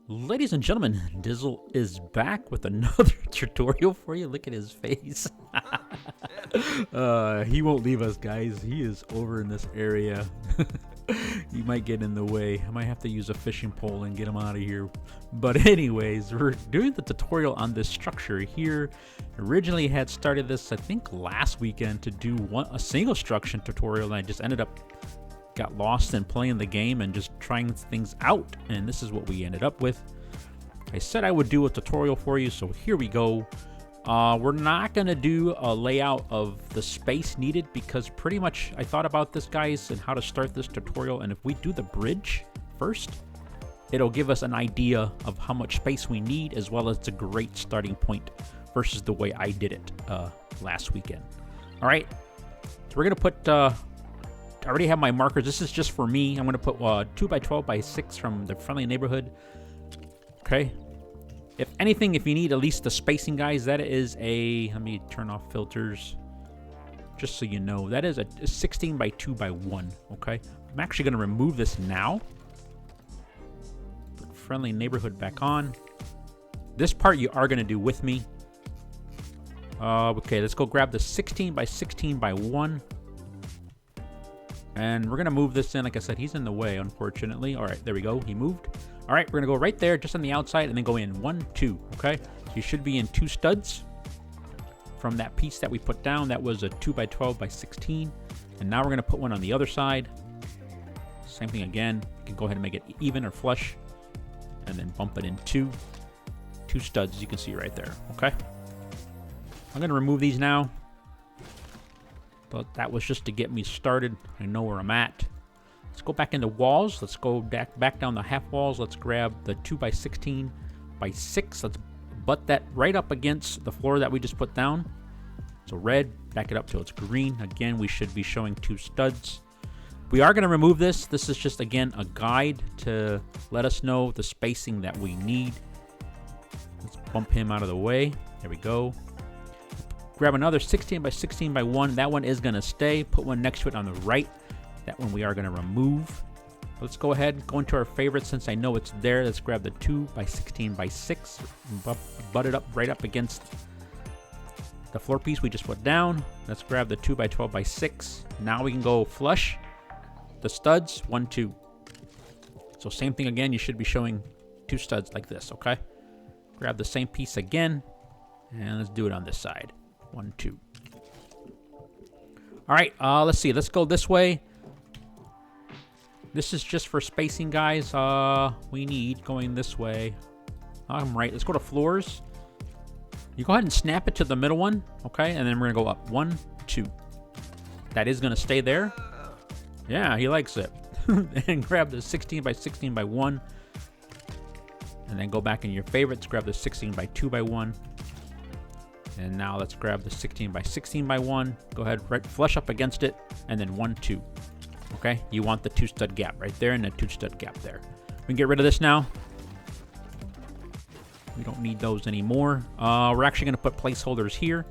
Ladies and gentlemen, Dizzle is back with another tutorial for you. Look at his face. He won't leave us, guys. He is over in this area. He might get in the way. I might have to use a fishing pole and get him out of here. But anyways, we're doing the tutorial on this structure here. Originally had started this, I think, last weekend to do a single structure tutorial, and I just ended up got lost in playing the game and just trying things out, and this is what we ended up with. I said I would do a tutorial for you, so here we go. We're not gonna do a layout of the space needed because pretty much I thought about this, guys, and how to start this tutorial, and if we do the bridge first, it'll give us an idea of how much space we need, as well as a great starting point versus the way I did it last weekend. All right, so we're gonna put I already have my markers. This is just for me. I'm going to put 2x12x6 from the friendly neighborhood. Okay. If anything, if you need at least the spacing, guys, that is a... Let me turn off filters. Just so you know. That is a 16x2x1. Okay. I'm actually going to remove this now. Put friendly neighborhood back on. This part you are going to do with me. Okay, let's go grab the 16x16x1. And we're going to move this in. Like I said, he's in the way, unfortunately. All right, there we go. He moved. All right, we're going to go right there, just on the outside, and then go in 1, 2, okay? So you should be in 2 studs from that piece that we put down. That was a 2x12x16. And now we're going to put one on the other side. Same thing again. You can go ahead and make it even or flush. And then bump it in 2 studs, as you can see right there, okay? I'm going to remove these now. But that was just to get me started. I know where I'm at. Let's go back into walls. Let's go back down the half walls. Let's grab the 2x16x6. Let's butt that right up against the floor that we just put down. So red, back it up till it's green. Again, we should be showing 2 studs. We are going to remove this. This is just, again, a guide to let us know the spacing that we need. Let's bump him out of the way. There we go. Grab another 16x16x1. That one is going to stay. Put one next to it on the right. That one we are going to remove. Let's go ahead and go into our favorites since I know it's there. Let's grab the 2x16x6 and butt it up right up against the floor piece we just put down. Let's grab the 2x12x6. Now we can go flush the studs. 1, 2. So same thing again. You should be showing 2 studs like this, okay? Grab the same piece again. And let's do it on this side. 1, 2. All right, let's see. Let's go this way. This is just for spacing, guys. We need going this way. I'm right. Let's go to floors. You go ahead and snap it to the middle one, okay? And then we're gonna go up 1, 2. That is gonna stay there. Yeah, he likes it. And grab the 16x16x1. And then go back in your favorites. Grab the 16x2x1. And now let's grab the 16x16x1. Go ahead, right, flush up against it, and then 1, 2. Okay, you want the 2 stud gap right there and the 2 stud gap there. We can get rid of this now. We don't need those anymore. We're actually going to put placeholders here.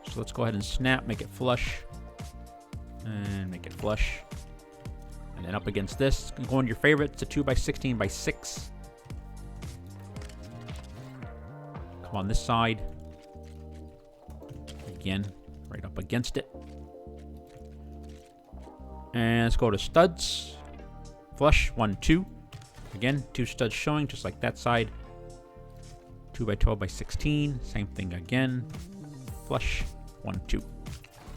So let's go ahead and snap, make it flush, and make it flush. And then up against this, go into your favorites, the 2x16x6. Come on this side. Again, right up against it. And let's go to studs. Flush, 1, 2. Again, 2 studs showing, just like that side. 2x12x16. Same thing again. Flush, 1, 2. All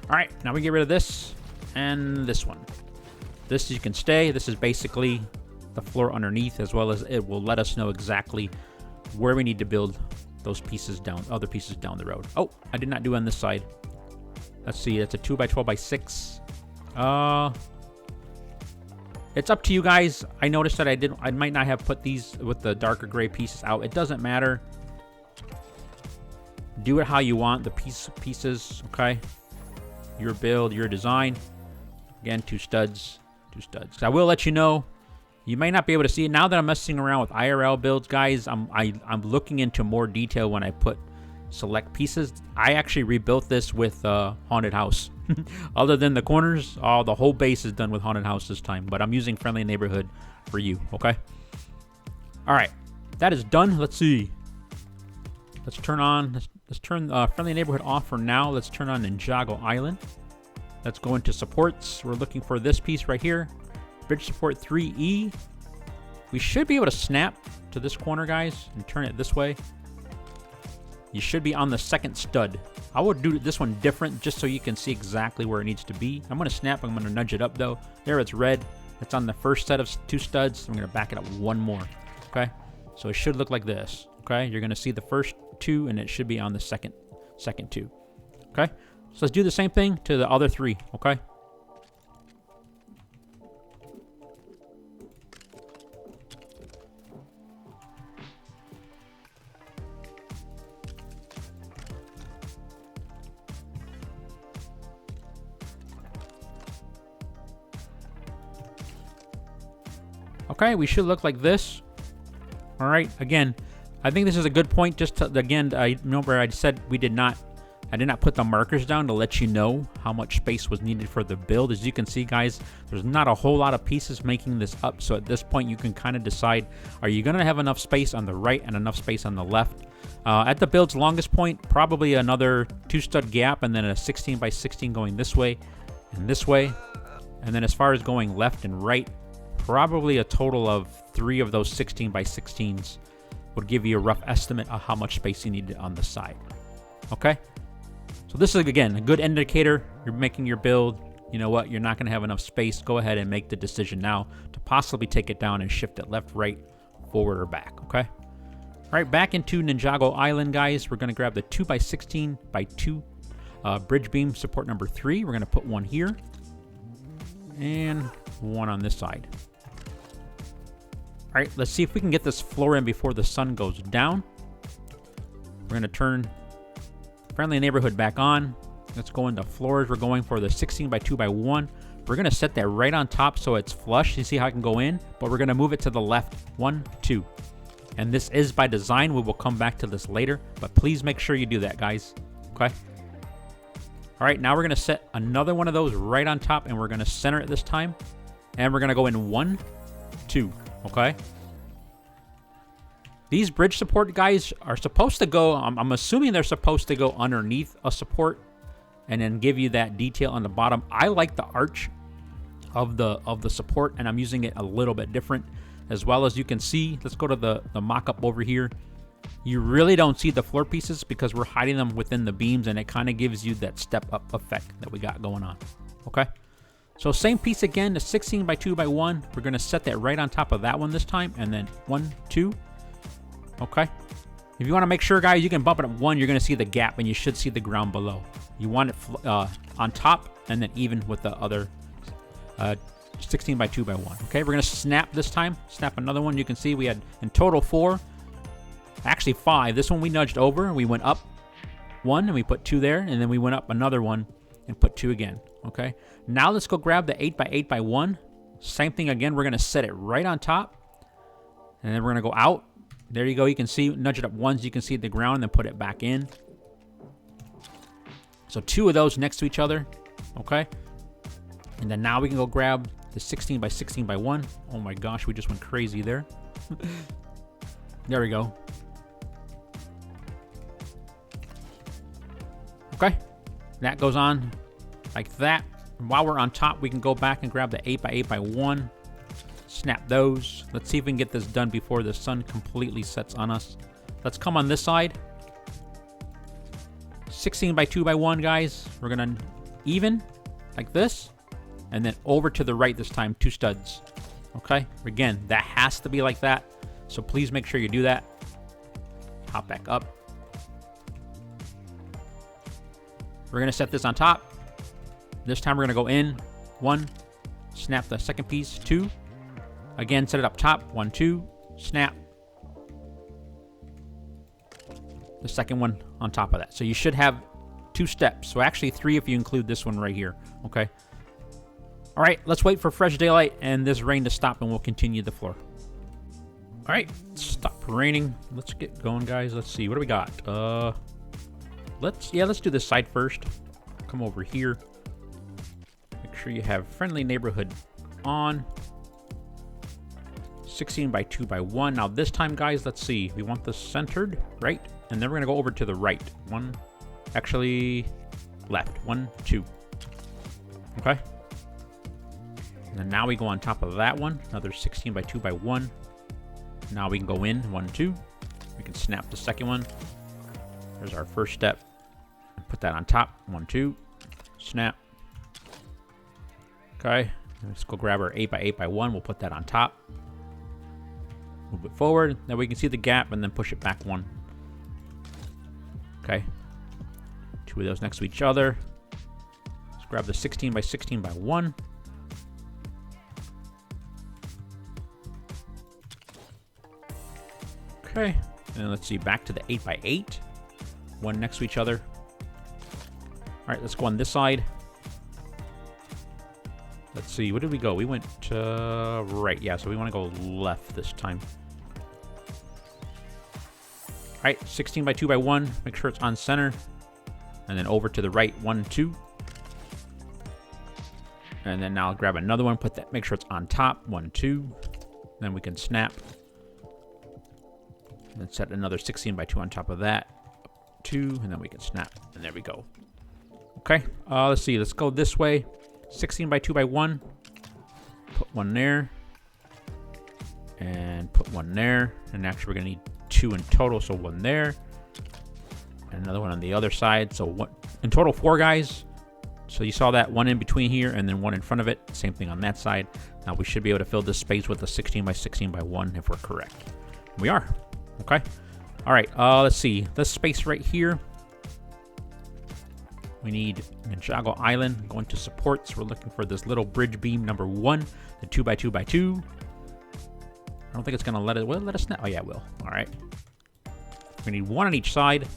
right, now we get rid of this and this one. This you can stay. This is basically the floor underneath, as well as it will let us know exactly where we need to build those pieces down, other pieces down the road. Oh, I did not do on this side. Let's see, that's a 2x12x6. It's up to you guys. I noticed that I might not have put these with the darker gray pieces out. It doesn't matter. Do it how you want, the pieces, okay? Your build, your design. Again, 2 studs, 2 studs. I will let you know. You may not be able to see it now that I'm messing around with IRL builds, guys. I'm looking into more detail when I put select pieces. I actually rebuilt this with Haunted House. Other than the corners, the whole base is done with Haunted House this time. But I'm using Friendly Neighborhood for you, okay? All right, that is done. Let's see. Let's turn on, let's turn Friendly Neighborhood off for now. Let's turn on Ninjago Island. Let's go into supports. We're looking for this piece right here. Bridge support 3E. We should be able to snap to this corner, guys, and turn it this way. You should be on the second stud. I would do this one different just so you can see exactly where it needs to be. I'm going to snap. I'm going to nudge it up, though. There, it's red. It's on the first set of 2 studs. I'm going to back it up one more. Okay? So it should look like this. Okay? You're going to see the first 2, and it should be on the second 2. Okay? So let's do the same thing to the other 3. Okay? Okay, we should look like this. All right, again, I think this is a good point. Just to, again, I remember I said I did not put the markers down to let you know how much space was needed for the build. As you can see, guys, there's not a whole lot of pieces making this up. So at this point, you can kind of decide, are you going to have enough space on the right and enough space on the left? At the build's longest point, probably another 2 stud gap and then a 16 by 16 going this way and this way. And then as far as going left and right, probably a total of 3 of those 16 by 16s would give you a rough estimate of how much space you needed on the side. Okay? So this is, again, a good indicator. You're making your build. You know what? You're not going to have enough space. Go ahead and make the decision now to possibly take it down and shift it left, right, forward, or back. Okay? All right, back into Ninjago Island, guys. We're going to grab the 2 by 16 by 2 bridge beam support number 3. We're going to put one here and one on this side. All right, let's see if we can get this floor in before the sun goes down. We're going to turn Friendly Neighborhood back on. Let's go into floors. We're going for the 16 by 2 by 1. We're going to set that right on top so it's flush. You see how I can go in? But we're going to move it to the left. 1, 2. And this is by design. We will come back to this later. But please make sure you do that, guys. Okay? All right, now we're going to set another one of those right on top. And we're going to center it this time. And we're going to go in 1, 2. Okay? These bridge support guys are supposed to go, I'm assuming they're supposed to go underneath a support and then give you that detail on the bottom. I like the arch of the support, and I'm using it a little bit different. As well as you can see, let's go to the mock-up over here. You really don't see the floor pieces because we're hiding them within the beams, and it kind of gives you that step-up effect that we got going on. Okay? So same piece again, the 16 by 2 by 1. We're going to set that right on top of that one this time. And then 1, 2. Okay. If you want to make sure, guys, you can bump it up 1. You're going to see the gap, and you should see the ground below. You want it on top and then even with the other 16 by 2 by 1. Okay, we're going to snap this time. Snap another one. You can see we had in total 4. Actually 5. This one we nudged over. We went up 1, and we put 2 there. And then we went up another 1 and put 2 again. Okay, now let's go grab the 8 by 8 by 1. Same thing again. We're going to set it right on top. And then we're going to go out. There you go. You can see, nudge it up once. You can see the ground and then put it back in. So 2 of those next to each other. Okay. And then now we can go grab the 16 by 16 by 1. Oh my gosh, we just went crazy there. There we go. Okay. That goes on like that. And while we're on top, we can go back and grab the 8 by 8 by 1. Snap those. Let's see if we can get this done before the sun completely sets on us. Let's come on this side. 16 by 2 by 1, guys. We're going to even like this. And then over to the right this time, 2 studs. Okay? Again, that has to be like that. So please make sure you do that. Hop back up. We're going to set this on top. This time we're going to go in. 1. Snap the second piece. 2. Again, set it up top. 1, 2. Snap. The second one on top of that. So you should have 2 steps. So actually 3 if you include this one right here. Okay. All right. Let's wait for fresh daylight and this rain to stop, and we'll continue the floor. All right. Stop raining. Let's get going, guys. Let's see. What do we got? Let's do this side first. Come over here. Make sure you have Friendly Neighborhood on. 16 by 2 by 1. Now this time, guys, let's see. We want this centered, right? And then we're going to go over to the right. Actually, left. 1, 2. Okay. And then now we go on top of that one. Another 16 by 2 by 1. Now we can go in. 1, 2. We can snap the second one. There's our first step. Put that on top. 1, 2. Snap. Okay. Let's go grab our 8 by 8 by 1. We'll put that on top. Move it forward. Then we can see the gap and then push it back 1. Okay. 2 of those next to each other. Let's grab the 16 by 16 by 1. Okay. And let's see, back to the 8 by 8. 1 next to each other. All right, let's go on this side. Let's see, where did we go? We went right. Yeah, so we want to go left this time. All right, 16 by 2 by 1. Make sure it's on center. And then over to the right, 1, 2. And then now I'll grab another one, put that, make sure it's on top, 1, 2. Then we can snap. And then set another 16 by 2 on top of that, 2, and then we can snap. And there we go. Okay, let's see, let's go this way. 16 by 2 by 1. Put one there. And put one there. And actually we're gonna need 2 in total, so 1 there. And another one on the other side. So one, in total 4 guys. So you saw that 1 in between here and then 1 in front of it. Same thing on that side. Now we should be able to fill this space with a 16 by 16 by 1 if we're correct. We are. Okay. All right, let's see. This space right here. We need Ninjago Island. Going to supports. We're looking for this little bridge beam number 1, the 2 by 2 by 2. I don't think it's gonna let it. Will it let us snap? Oh yeah, it will. All right. We need 1 on each side.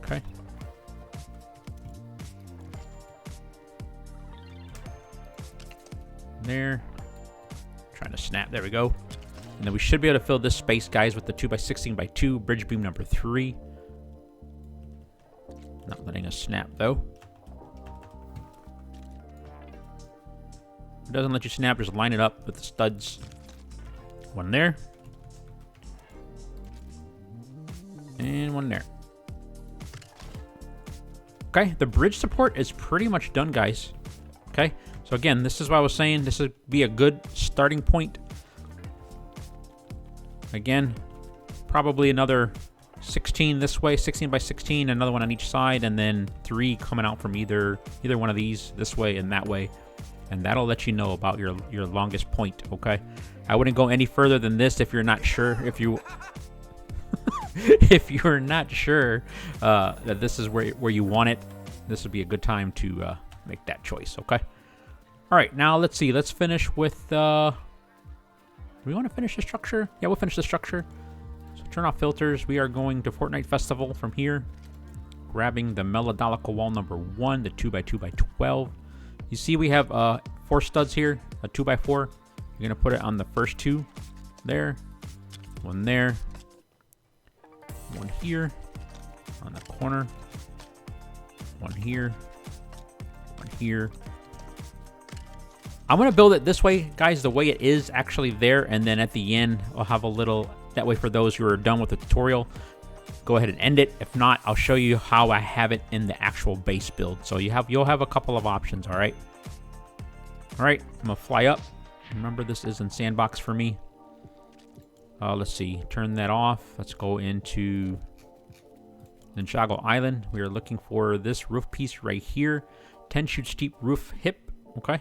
Okay. There. Trying to snap. There we go. And then we should be able to fill this space, guys, with the 2 by 16 by 2 bridge beam number 3. Not letting us snap, though. If it doesn't let you snap, just line it up with the studs. 1 there. And 1 there. Okay, the bridge support is pretty much done, guys. Okay, so again, this is what I was saying. This would be a good starting point. Again, probably another 16 this way, 16 by 16, another one on each side, and then 3 coming out from either one of these, this way and that way. And that'll let you know about your longest point, okay? I wouldn't go any further than this if you're not sure. If you if you're not sure that this is where you want it, this would be a good time to make that choice, okay? All right, now let's see. Let's finish with... do we want to finish the structure? Yeah, we'll finish the structure. So turn off filters. We are going to Fortnite Festival from here. Grabbing the melodical wall number 1, the 2 by 2 by 12. You see we have 4 studs here, a 2 by 4. You're going to put it on the first 2 there. 1 there. 1 here on the corner. 1 here. 1 here. I'm going to build it this way, guys, the way it is actually there. And then at the end, I'll have a little, that way for those who are done with the tutorial, go ahead and end it. If not, I'll show you how I have it in the actual base build. So you'll have a couple of options, all right? All right, I'm going to fly up. Remember, this is in Sandbox for me. Let's see, turn that off. Let's go into Ninjago Island. We are looking for this roof piece right here. 10 shoot steep roof hip, okay?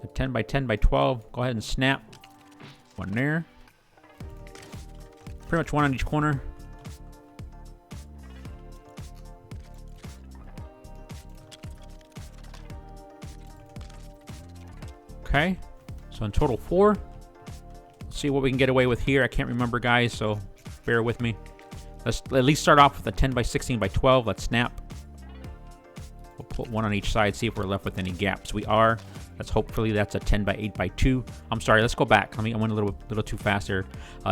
A 10 by 10 by 12. Go ahead and snap. 1 there. Pretty much 1 on each corner. Okay. So in total 4. Let's see what we can get away with here. I can't remember, guys, so bear with me. Let's at least start off with a 10 by 16 by 12. Let's snap. We'll put 1 on each side, see if we're left with any gaps. We are. Hopefully that's a 10 by 8 by 2. I'm sorry, let's go back. I went a little too fast there.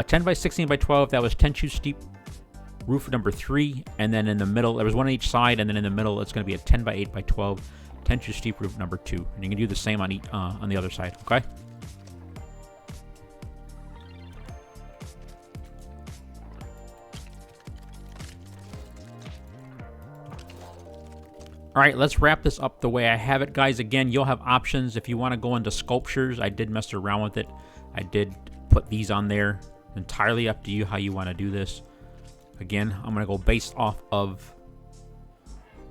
10 by 16 by 12, that was 10 shoot steep roof number 3. And then in the middle, there was 1 on each side, and then in the middle, it's going to be a 10 by 8 by 12 tension steep roof number 2. And you can do the same on the other side, okay? All right, let's wrap this up the way I have it, guys. Again, you'll have options if you want to go into sculptures. I did mess around with it. I did put these on there. Entirely up to you how you want to do this. Again, I'm going to go based off of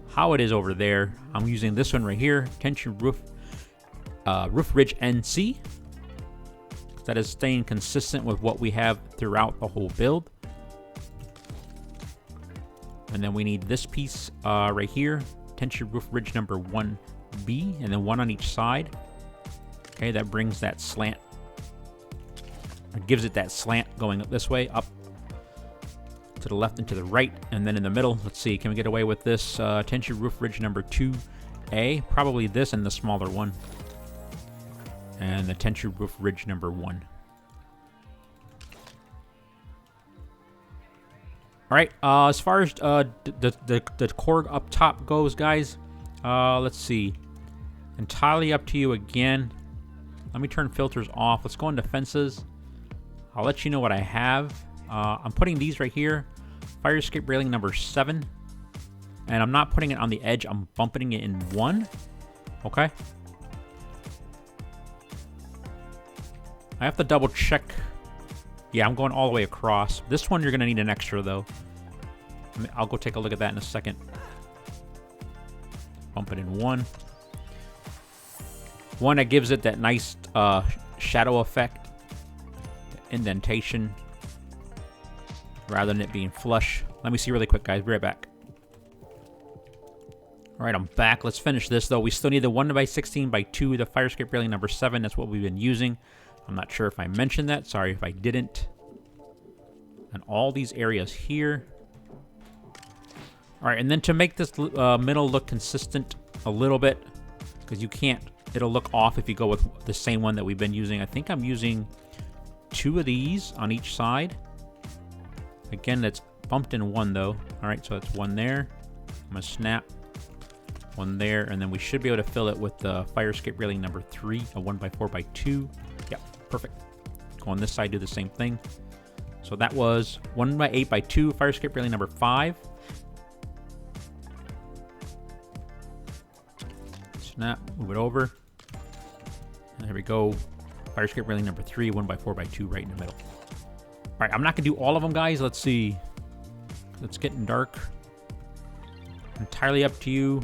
how it is over there. I'm using this one right here, tension roof ridge NC. That is staying consistent with what we have throughout the whole build. And then we need this piece right here. Tension roof ridge number 1B, and then one on each side. Okay, that brings that slant. It gives it that slant going up this way, up to the left and to the right, and then in the middle. Let's see, can we get away with this? Tension roof ridge number 2A, probably this and the smaller one, and the tension roof ridge number 1. All right, as far as the core up top goes, guys, let's see. Entirely up to you again. Let me turn filters off. Let's go into fences. I'll let you know what I have. I'm putting these right here. Fire escape railing number 7. And I'm not putting it on the edge. I'm bumping it in 1. Okay. I have to double check. Yeah, I'm going all the way across. This one you're going to need an extra, though. I'll go take a look at that in a second. Bump it in 1. One that gives it that nice shadow effect. Indentation. Rather than it being flush. Let me see really quick, guys. Be right back. Alright, I'm back. Let's finish this, though. We still need the 1x16x2, the fire escape railing number 7. That's what we've been using. I'm not sure if I mentioned that. Sorry if I didn't. And all these areas here. Alright, and then to make this middle look consistent a little bit, because you can't, it'll look off if you go with the same one that we've been using. I think I'm using 2 of these on each side. Again, that's bumped in 1, though. Alright, so that's 1 there. I'm going to snap 1 there, and then we should be able to fill it with the fire escape railing number 3, a 1x4x2. Yep, perfect. Go on this side, do the same thing. So that was 1x8x2, fire escape railing number 5. Snap, move it over. And there we go. Fire escape railing number 3, 1x4x2 right in the middle. Alright, I'm not going to do all of them, guys. Let's see. It's getting dark. Entirely up to you.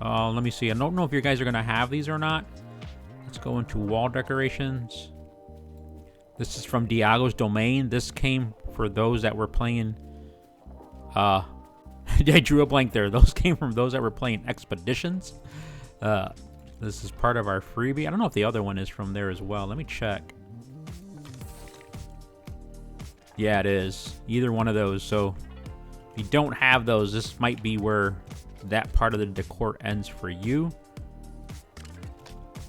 Let me see. I don't know if you guys are going to have these or not. Let's go into wall decorations. This is from Diago's domain. This came for those that were playing... I drew a blank there. Those came from those that were playing Expeditions. This is part of our freebie. I don't know if the other one is from there as well. Let me check. Yeah, it is. Either one of those. So if you don't have those, this might be where that part of the decor ends for you.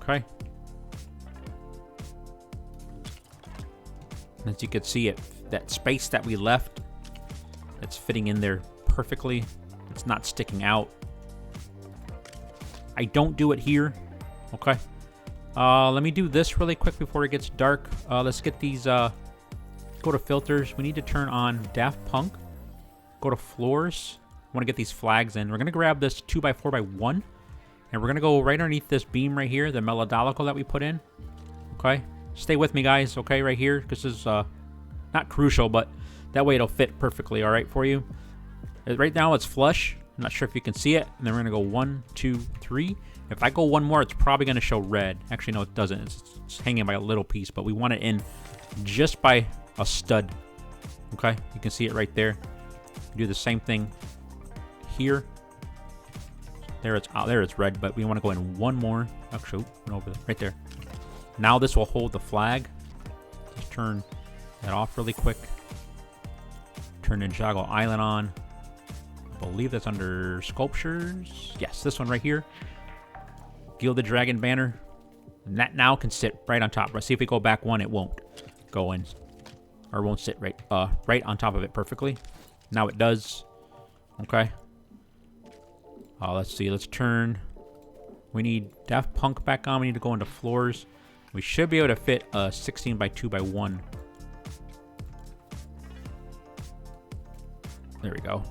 Okay. As you can see, that space that we left, it's fitting in there perfectly. It's not sticking out. I don't do it here. Okay. Let me do this really quick before it gets dark. Let's get these... go to filters. We need to turn on Daft Punk. Go to floors. I want to get these flags in. We're going to grab this 2x4x1. And we're going to go right underneath this beam right here. The melodical that we put in. Okay. Stay with me, guys. Okay, right here. This is not crucial, but that way it'll fit perfectly, all right, for you. Right now it's flush. I'm not sure if you can see it. And then we're going to go 1, 2, 3. If I go one more, it's probably going to show red. Actually, no, it doesn't. It's hanging by a little piece, but we want it in just by a stud. Okay, you can see it right there. Do the same thing here. There it's out. There it's red, but we want to go in one more. Actually, over there, right there. Now this will hold the flag. Just turn that off really quick. Turn Ninjago Island on. I believe that's under sculptures. Yes, this one right here. Gilded Dragon banner. And that now can sit right on top. Let's see if we go back one, it won't go in. Or won't sit right on top of it perfectly. Now it does. Okay. Let's see. Let's turn We need Daft Punk back on. We need to go into floors. We should be able to fit a 16 by 2 by 1. There we go.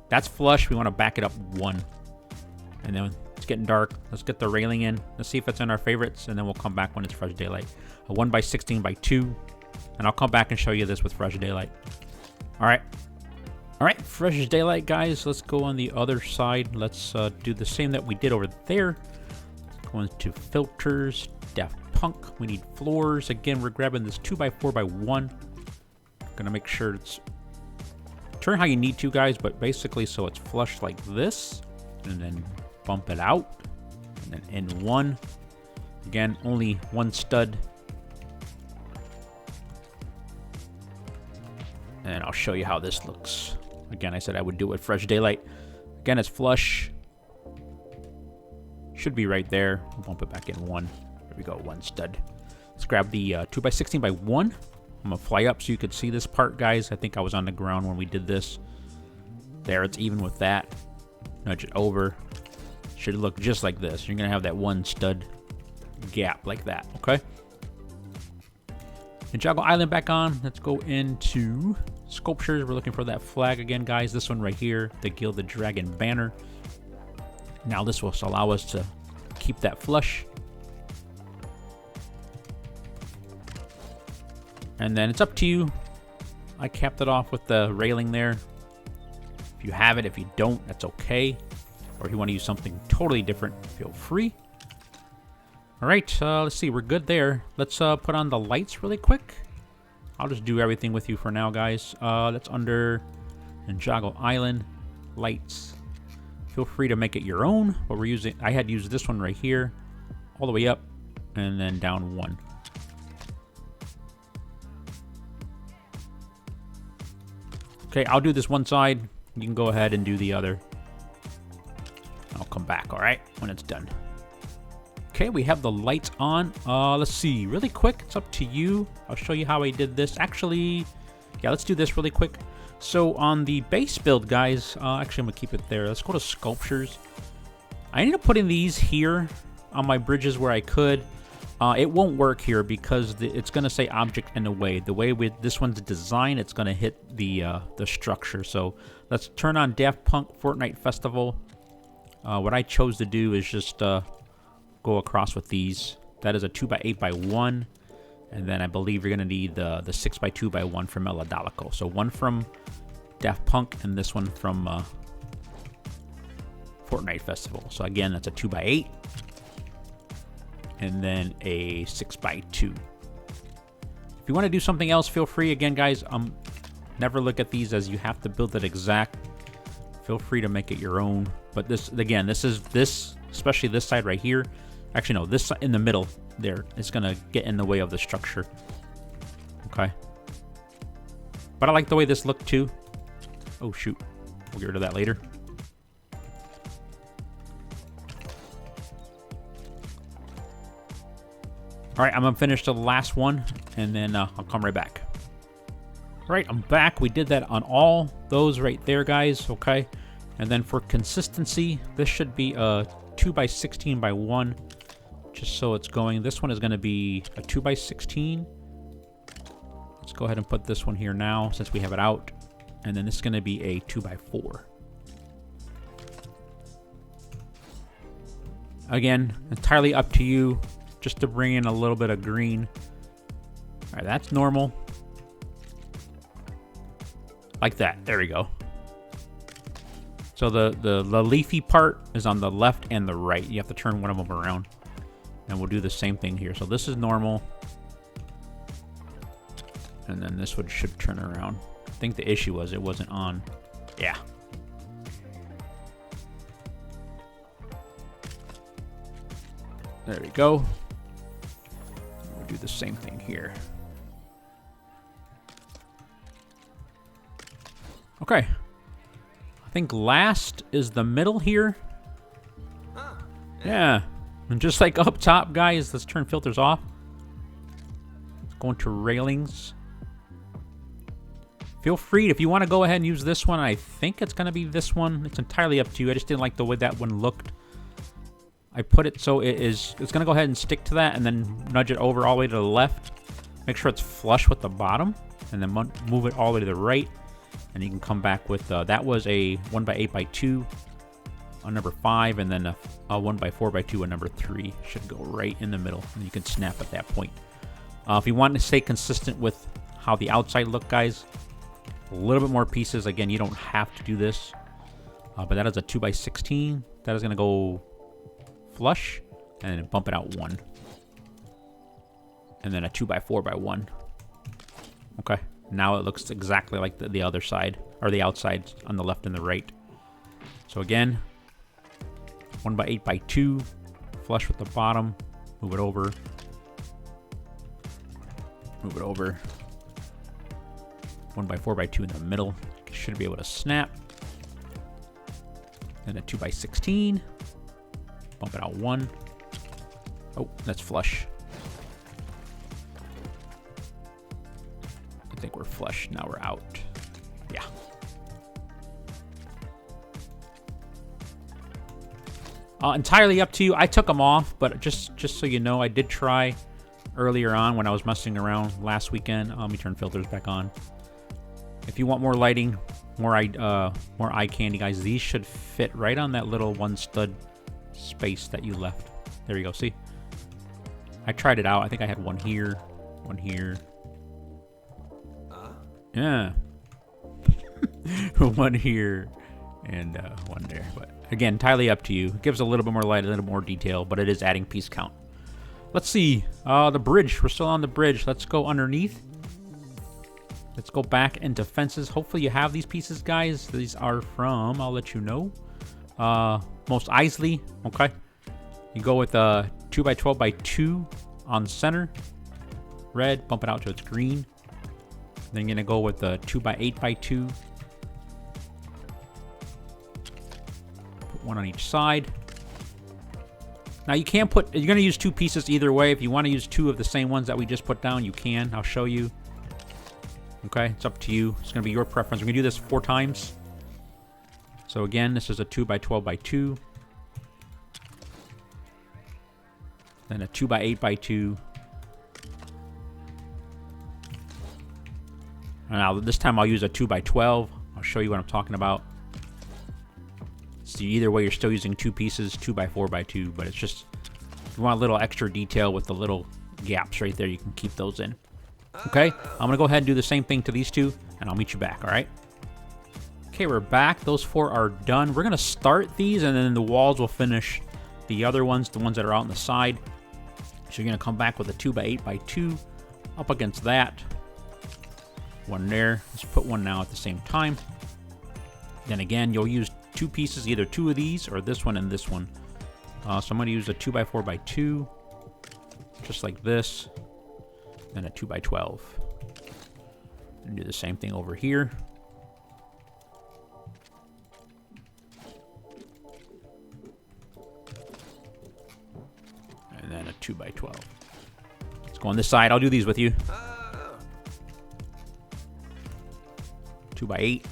That's flush. We want to back it up 1. And then it's getting dark. Let's get the railing in. Let's see if it's in our favorites, and then we'll come back when it's fresh daylight. A 1 by 16 by 2. And I'll come back and show you this with fresh daylight. All right. All right, fresh daylight, guys. Let's go on the other side. Let's do the same that we did over there. Go into filters, Daft Punk. We need floors. Again, we're grabbing this 2 by 4 by 1. Gonna make sure it's... Turn how you need to, guys, but basically so it's flush like this. And then bump it out. And then in 1. Again, only 1 stud. And I'll show you how this looks. Again, I said I would do it with fresh daylight. Again, it's flush. Should be right there. Bump it back in 1. There we go, 1 stud. Let's grab the 2 by 16 by 1. I'm gonna fly up so you could see this part, guys. I think I was on the ground when we did this. There, it's even with that. Nudge it over. Should look just like this. You're gonna have that 1 stud gap like that, okay? Ninjago Island back on. Let's go into sculptures. We're looking for that flag again, guys. This one right here, the Gilded Dragon banner. Now this will allow us to keep that flush. And then it's up to you. I capped it off with the railing there. If you have it, if you don't, that's okay. Or if you want to use something totally different, feel free. All right, let's see. We're good there. Let's put on the lights really quick. I'll just do everything with you for now, guys. That's under Ninjago Island lights. Feel free to make it your own. But we're using. I had used this one right here, all the way up, and then down 1. Okay, I'll do this one side. You can go ahead and do the other. I'll come back. All right, when it's done. Okay, we have the lights on. Let's see, really quick, it's up to you. I'll show you how I did this. Actually, yeah, let's do this really quick. So on the base build, guys, actually I'm gonna keep it there. Let's go to sculptures. I ended up putting these here on my bridges where I could. It won't work here because it's gonna say object in the way. The way with this one's designed, it's gonna hit the structure. So let's turn on Daft Punk Fortnite Festival. What I chose to do is just go across with these. That is a 2 by 8 by 1, and then I believe you're gonna need the 6 by 2 by 1 from Meladolico. So 1 from Daft Punk and this one from Fortnite Festival. So again, that's a 2 by 8, and then a 6 by 2. If you want to do something else, feel free. Again, guys, never look at these as you have to build it exact. Feel free to make it your own. But this, again, this is especially this side right here. Actually, no, this in the middle there is going to get in the way of the structure. Okay. But I like the way this looked too. Oh, shoot. We'll get rid of that later. All right, I'm going to finish the last one, and then I'll come right back. All right, I'm back. We did that on all those right there, guys, okay? And then for consistency, this should be a 2 by 16 by 1, just so it's going. This one is going to be a 2 by 16. Let's go ahead and put this one here now since we have it out. And then this is going to be a 2 by 4. Again, entirely up to you, just to bring in a little bit of green. All right, that's normal. Like that. There we go. So the leafy part is on the left and the right. You have to turn one of them around. And we'll do the same thing here. So this is normal. And then this one should turn around. I think the issue was it wasn't on. Yeah. There we go. We'll do the same thing here. Okay. I think last is the middle here. Yeah. And just like up top, guys, let's turn filters off. Let's go into railings. Feel free, if you want to go ahead and use this one, I think it's going to be this one. It's entirely up to you. I just didn't like the way that one looked. I put it so it's going to go ahead and stick to that, and then nudge it over all the way to the left. Make sure it's flush with the bottom, and then move it all the way to the right. And you can come back with, that was a 1x8x2 on number 5, and then a 1x4x2 on number 3. Should go right in the middle, and you can snap at that point. If you want to stay consistent with how the outside look, guys, a little bit more pieces. Again, you don't have to do this, but that is a 2x16. That is going to go flush, and then bump it out 1. And then a 2x4x1. Okay, now it looks exactly like the other side, or the outside on the left and the right. So again, 1x8x2, flush with the bottom, move it over, move it over. 1x4x2 in the middle, should be able to snap. Then a 2x16, bump it out 1. Oh, that's flush. I think we're flush. Now we're out. Yeah. Entirely up to you. I took them off, but just so you know, I did try earlier on when I was messing around last weekend. Let me turn filters back on. If you want more lighting, more eye candy, guys, these should fit right on that little 1 stud space that you left. There you go. See? I tried it out. I think I had one here, one here. Yeah. One here and one there. But again, entirely up to you. It gives a little bit more light, a little more detail, but it is adding piece count. Let's see. The bridge. We're still on the bridge. Let's go underneath. Let's go back into fences. Hopefully you have these pieces, guys. These are from, I'll let you know, Most TDIZZLE. Okay. You go with 2x12x2 on center. Red. Bump it out till it's green. Then you're going to go with the 2x8x2. Put one on each side. Now you can't put, you're going to use 2 pieces either way. If you want to use 2 of the same ones that we just put down, you can. I'll show you. Okay, it's up to you. It's going to be your preference. We're going to do this 4 times. So again, this is a 2x12x2. Then a 2x8x2. Now this time I'll use a 2x12. I'll show you what I'm talking about. So either way, you're still using 2 pieces, 2x4x2, but it's just, if you want a little extra detail with the little gaps right there, you can keep those in. Okay, I'm going to go ahead and do the same thing to these 2, and I'll meet you back, all right? Okay, we're back. Those 4 are done. We're going to start these, and then the walls will finish the other ones, the ones that are out on the side. So you're going to come back with a 2x8x2 up against that. One there. Let's put one now at the same time. Then again, you'll use 2 pieces, either 2 of these or this one and this one. So I'm going to use a 2x4x2, just like this. Then a 2x12. And do the same thing over here. And then a 2x12. Let's go on this side. I'll do these with you. 2x8.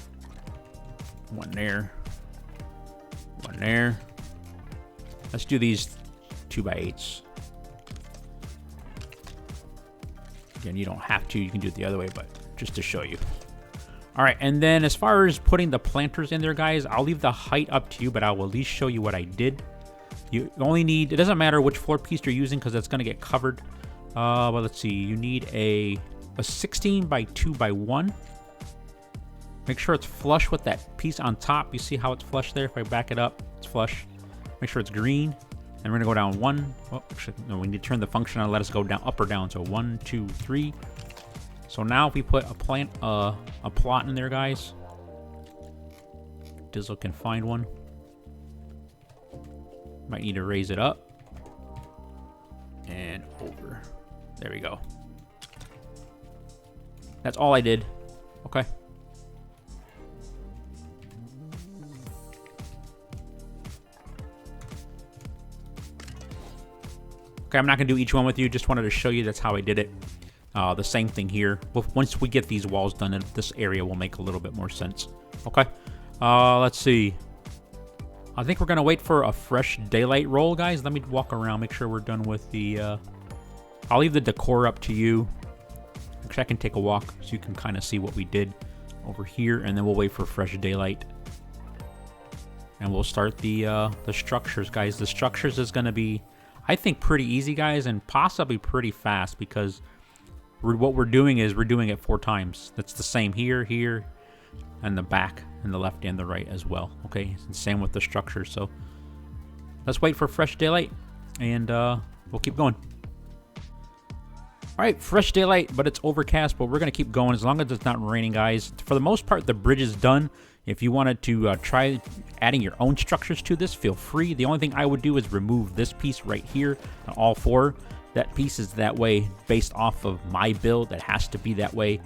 One there. One there. Let's do these 2x8s. Again, you don't have to. You can do it the other way, but just to show you. All right, and then as far as putting the planters in there, guys, I'll leave the height up to you, but I will at least show you what I did. You only need, it doesn't matter which floor piece you're using because that's going to get covered. But let's see, you need a 16x2x1. Make sure it's flush with that piece on top. You see how it's flush there? If I back it up, it's flush. Make sure it's green. And we're going to go down 1. Oh, actually, no, we need to turn the function on. Let us go down, up or down. So 1, 2, 3. So now if we put a plot in there, guys. TDIZZLE can find one. Might need to raise it up. And over. There we go. That's all I did. Okay. Okay, I'm not going to do each one with you. Just wanted to show you that's how I did it. The same thing here. Once we get these walls done, this area will make a little bit more sense. Okay. Let's see. I think we're going to wait for a fresh daylight roll, guys. Let me walk around, make sure we're done with the... I'll leave the decor up to you. Actually, I can take a walk so you can kind of see what we did over here, and then we'll wait for fresh daylight. And we'll start the structures, guys. The structures is going to be, I think, pretty easy, guys, and possibly pretty fast, because what we're doing is we're doing it 4 times. That's the same here, here, and the back, and the left and the right as well. Okay, and same with the structure. So let's wait for fresh daylight, and we'll keep going. All right, fresh daylight, but it's overcast, but we're going to keep going as long as it's not raining, guys. For the most part, the bridge is done. If you wanted to try adding your own structures to this, feel free. The only thing I would do is remove this piece right here, all 4. That piece is that way based off of my build. It has to be that way.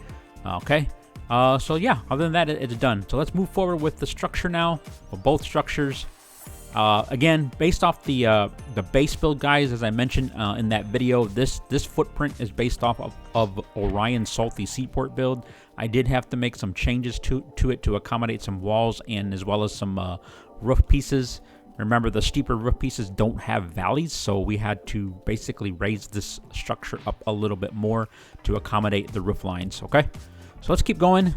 Okay. So yeah, other than that, it's done. So let's move forward with the structure now, with both structures. Again, based off the base build, guys, as I mentioned in that video, this footprint is based off of Orion's Salty Seaport build. I did have to make some changes to it to accommodate some walls and as well as some roof pieces. Remember, the steeper roof pieces don't have valleys, so we had to basically raise this structure up a little bit more to accommodate the roof lines. Okay, so let's keep going.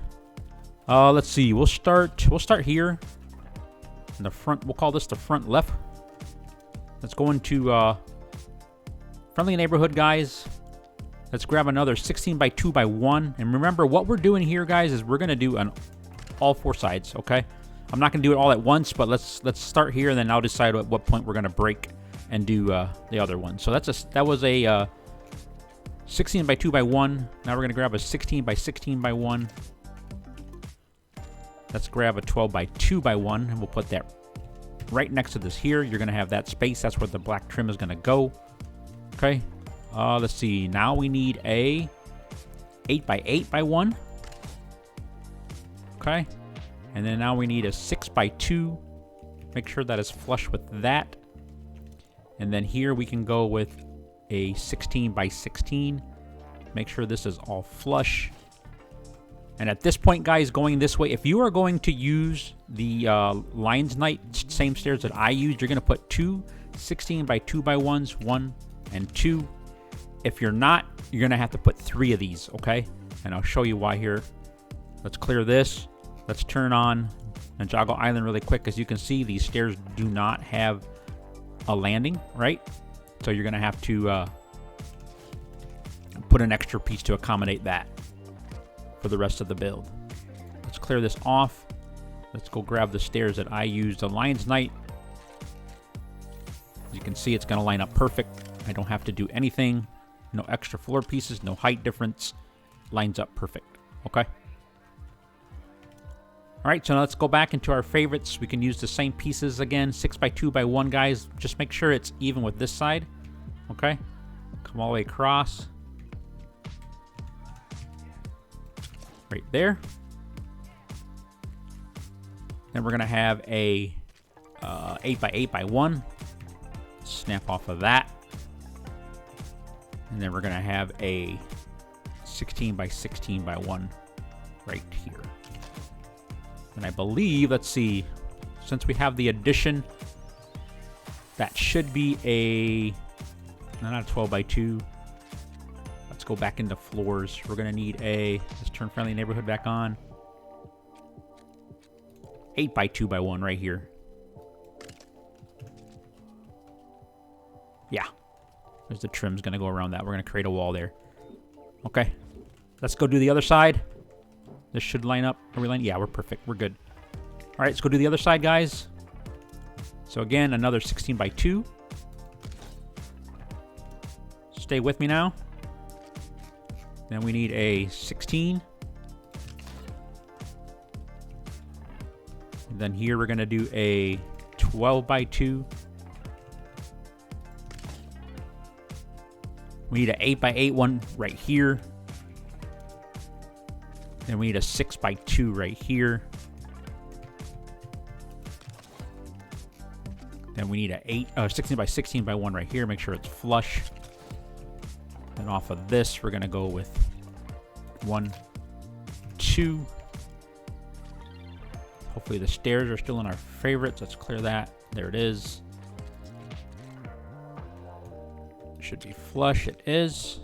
Let's see. We'll start here in the front. We'll call this the front left. Let's go into friendly neighborhood, guys. Let's grab another 16 by 2 by 1. And remember, what we're doing here, guys, is we're going to do on all 4 sides, okay? I'm not going to do it all at once, but let's start here, and then I'll decide at what point we're going to break and do the other one. So that was a 16 by 2 by 1. Now we're going to grab a 16 by 16 by 1. Let's grab a 12 by 2 by 1, and we'll put that right next to this here. You're going to have that space. That's where the black trim is going to go. Okay. Let's see. Now we need a 8 by 8 by 1. Okay. And then now we need a 6 by 2. Make sure that is flush with that. And then here we can go with a 16 by 16. Make sure this is all flush. And at this point, guys, going this way, if you are going to use the Lion's Night same stairs that I used, you're going to put 2 16 by 2 by 1s, 1 and 2. If you're not, you're going to have to put 3 of these, okay? And I'll show you why here. Let's clear this. Let's turn on Ninjago Island really quick. As you can see, these stairs do not have a landing, right? So you're going to have to put an extra piece to accommodate that for the rest of the build. Let's clear this off. Let's go grab the stairs that I used, the Lion's Night. As you can see, it's going to line up perfect. I don't have to do anything. No extra floor pieces, no height difference. Lines up perfect. Okay. All right, so now let's go back into our favorites. We can use the same pieces again, 6 by 2 by 1, guys. Just make sure it's even with this side. Okay. Come all the way across. Right there. Then we're going to have a 8 by 8 by 1. Snap off of that. And then we're going to have a 16 by 16 by 1 right here. And I believe, let's see, since we have the addition, that should be a, not a 12 by 2. Let's go back into floors. We're going to need a, let's turn friendly neighborhood back on. 8 by 2 by 1 right here. Yeah. There's the trim's going to go around that. We're going to create a wall there. Okay. Let's go do the other side. This should line up. Are we lining? Yeah, we're perfect. We're good. All right, let's go do the other side, guys. So again, another 16 by 2. Stay with me now. Then we need a 16. And then here we're going to do a 12 by 2. We need an 8 by 8 one right here. Then we need a 6 by 2 right here. Then we need a 16 by 16 by 1 right here. Make sure it's flush. Then off of this, we're going to go with 1, 2. Hopefully the stairs are still in our favorites. Let's clear that. There it is. Should be flush. It is.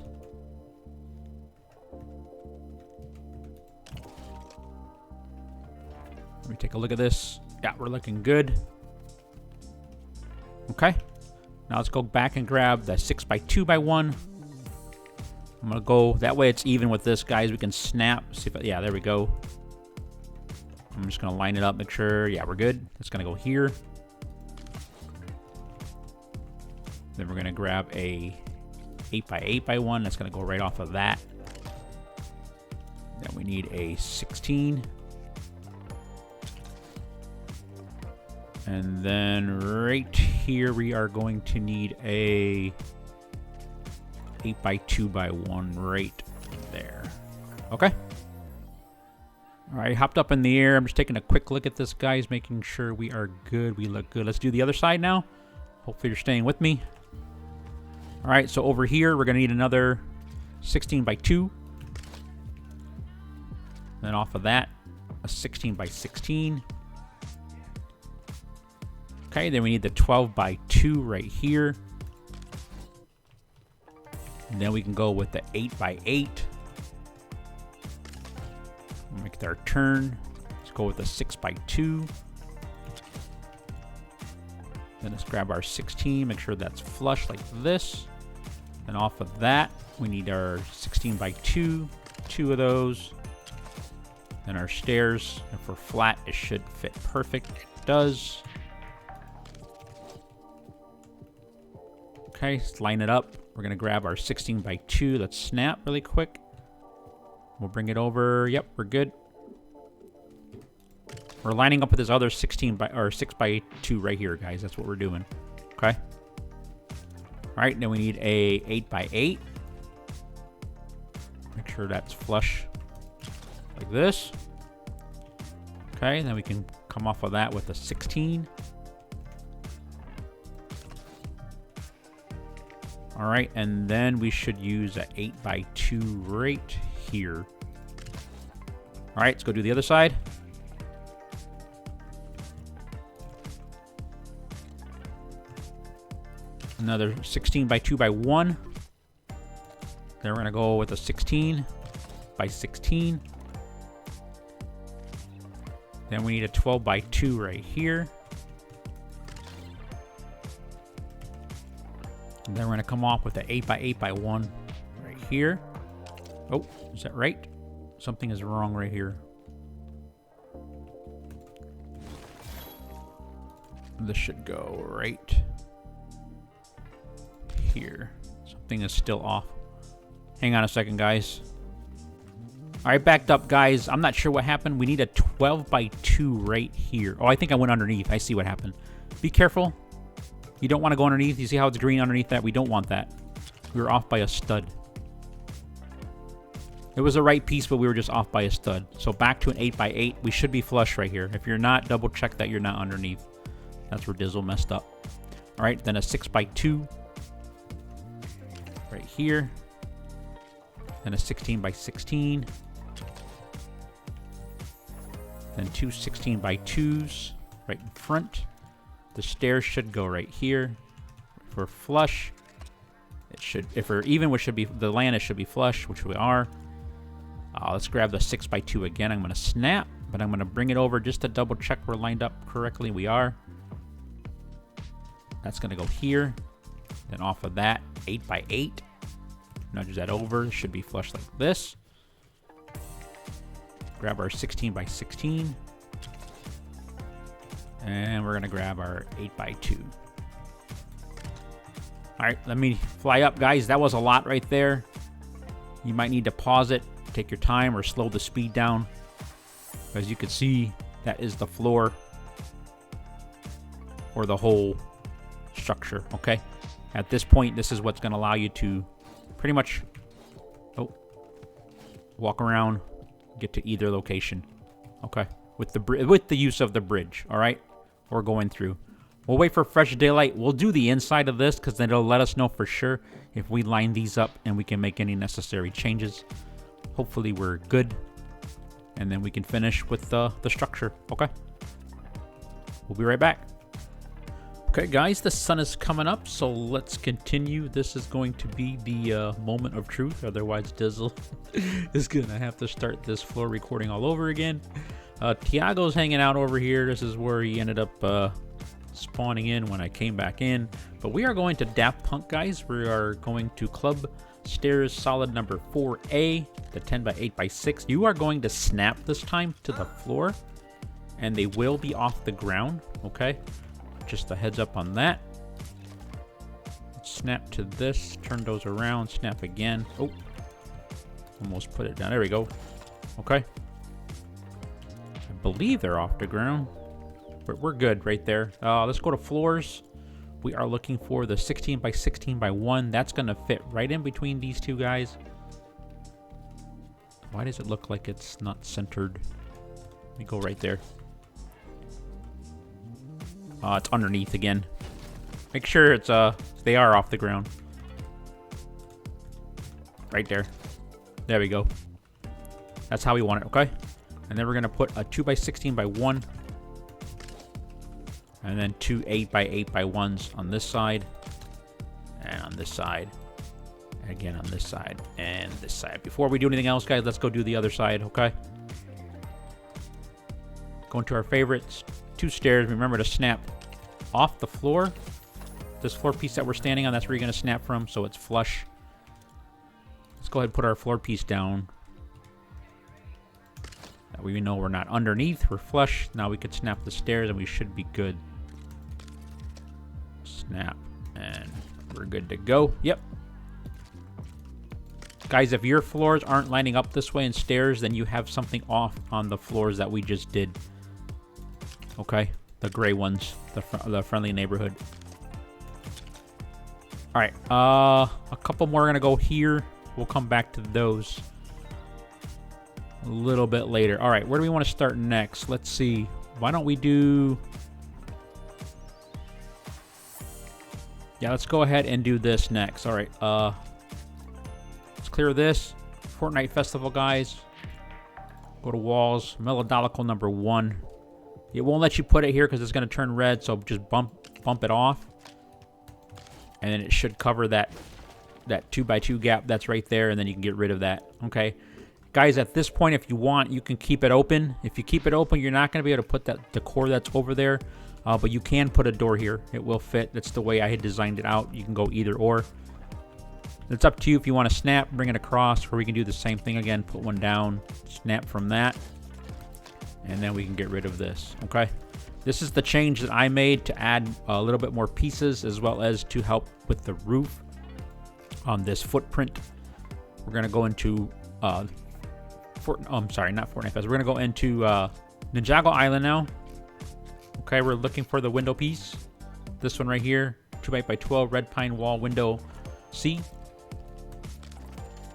Let me take a look at this. Yeah, we're looking good. Okay. Now let's go back and grab the 6x2x1. I'm gonna go that way. It's even with this, guys. We can snap. See if yeah, there we go. I'm just gonna line it up, make sure. Yeah, we're good. It's gonna go here. Then we're gonna grab a 8x8x1. That's gonna go right off of that. Then we need a 16. And then right here we are going to need a 8x2x1 right there. Okay. All right, hopped up in the air. I'm just taking a quick look at this, guys, making sure we are good. We look good. Let's do the other side now. Hopefully you're staying with me. All right, so over here we're gonna need another 16x2. Then off of that, a 16x16. Okay, then we need the 12x2 right here. And then we can go with the 8x8. Make our turn. Let's go with the 6x2. Then let's grab our 16, make sure that's flush like this. Then off of that, we need our 16x2, 2 of those. Then our stairs, if we're flat, it should fit perfect. It does. Okay, let's line it up. We're gonna grab our 16x2. Let's snap really quick. We'll bring it over. Yep, we're good. We're lining up with this other 6x2 right here, guys. That's what we're doing. Okay. All right, then we need a 8x8. Make sure that's flush like this. Okay, then we can come off of that with a 16. All right, and then we should use an 8x2 right here. All right, let's go do the other side. Another 16x2x1. Then we're gonna go with a 16x16. Then we need a 12x2 right here. And then we're gonna come off with the 8x8x1 right here. Oh, is that right? Something is wrong right here. This should go right here. Something is still off. Hang on a second, guys. All right, backed up, guys. I'm not sure what happened. We need a 12x2 right here. Oh, I think I went underneath. I see what happened. Be careful. You don't want to go underneath. You see how it's green underneath that? We don't want that. We were off by a stud. It was the right piece, but we were just off by a stud. So back to an 8x8. We should be flush right here. If you're not, double check that you're not underneath. That's where Dizzle messed up. All right, then a 6x2 right here. Then a 16x16. Then two 16x2s right in front. The stairs should go right here. If we're flush, it should. If we're even, which should be the land, it should be flush, which we are. Let's grab the 6x2 again. I'm gonna snap, but I'm gonna bring it over just to double check we're lined up correctly. We are. That's gonna go here. Then off of that, 8x8. Nudge that over. It should be flush like this. Grab our 16x16. And we're gonna grab our 8x2. All right, let me fly up, guys. That was a lot right there. You might need to pause it, take your time, or slow the speed down. As you can see, that is the floor or the whole structure, okay? At this point, this is what's gonna allow you to pretty much walk around, get to either location, okay? With the use of the bridge, all right? We're going through. We'll wait for fresh daylight. We'll do the inside of this because then it'll let us know for sure if we line these up and we can make any necessary changes. Hopefully we're good. And then we can finish with the structure, okay? We'll be right back. Okay, guys, the sun is coming up, so let's continue. This is going to be the moment of truth. Otherwise, Dizzle is going to have to start this floor recording all over again. Tiago's hanging out over here. This is where he ended up spawning in when I came back in. But we are going to Daft Punk, guys. We are going to Club Stairs Solid number 4A, the 10x8x6. You are going to snap this time to the floor, and they will be off the ground, okay? Just a heads up on that. Snap to this, turn those around, snap again. Oh, almost put it down. There we go. Okay. I believe they're off the ground. But we're good right there. Let's go to floors. We are looking for the 16x16x1. That's going to fit right in between these two guys. Why does it look like it's not centered? Let me go right there. It's underneath again. Make sure it's they are off the ground. Right there. There we go. That's how we want it, okay? And then we're gonna put a 2x16x1. And then two 8x8x1s on this side. And on this side. And again on this side. And this side. Before we do anything else, guys, let's go do the other side, okay? Going to our favorites. 2 stairs. Remember to snap off the floor. This floor piece that we're standing on, that's where you're going to snap from, so it's flush. Let's go ahead and put our floor piece down. That way we know we're not underneath. We're flush. Now we could snap the stairs and we should be good. Snap. And we're good to go. Yep. Guys, if your floors aren't lining up this way in stairs, then you have something off on the floors that we just did. Okay, the gray ones, the friendly neighborhood. All right, a couple more are gonna go here. We'll come back to those a little bit later. All right, where do we want to start next? Let's see. Why don't we do? Yeah, let's go ahead and do this next. All right, let's clear this. Fortnite Festival, guys. Go to walls. Melodolical number 1. It won't let you put it here because it's going to turn red, so just bump it off. And then it should cover that 2x2 gap that's right there, and then you can get rid of that. Okay. Guys, at this point, if you want, you can keep it open. If you keep it open, you're not going to be able to put the decor that's over there, but you can put a door here. It will fit. That's the way I had designed it out. You can go either or. It's up to you if you want to snap, bring it across, or we can do the same thing again. Put one down, snap from that. And then we can get rid of this, okay? This is the change that I made to add a little bit more pieces as well as to help with the roof on this footprint. We're gonna go into, I'm sorry, not Fortnite Fest. We're gonna go into Ninjago Island now. Okay, we're looking for the window piece. This one right here, 2x12 red pine wall window C.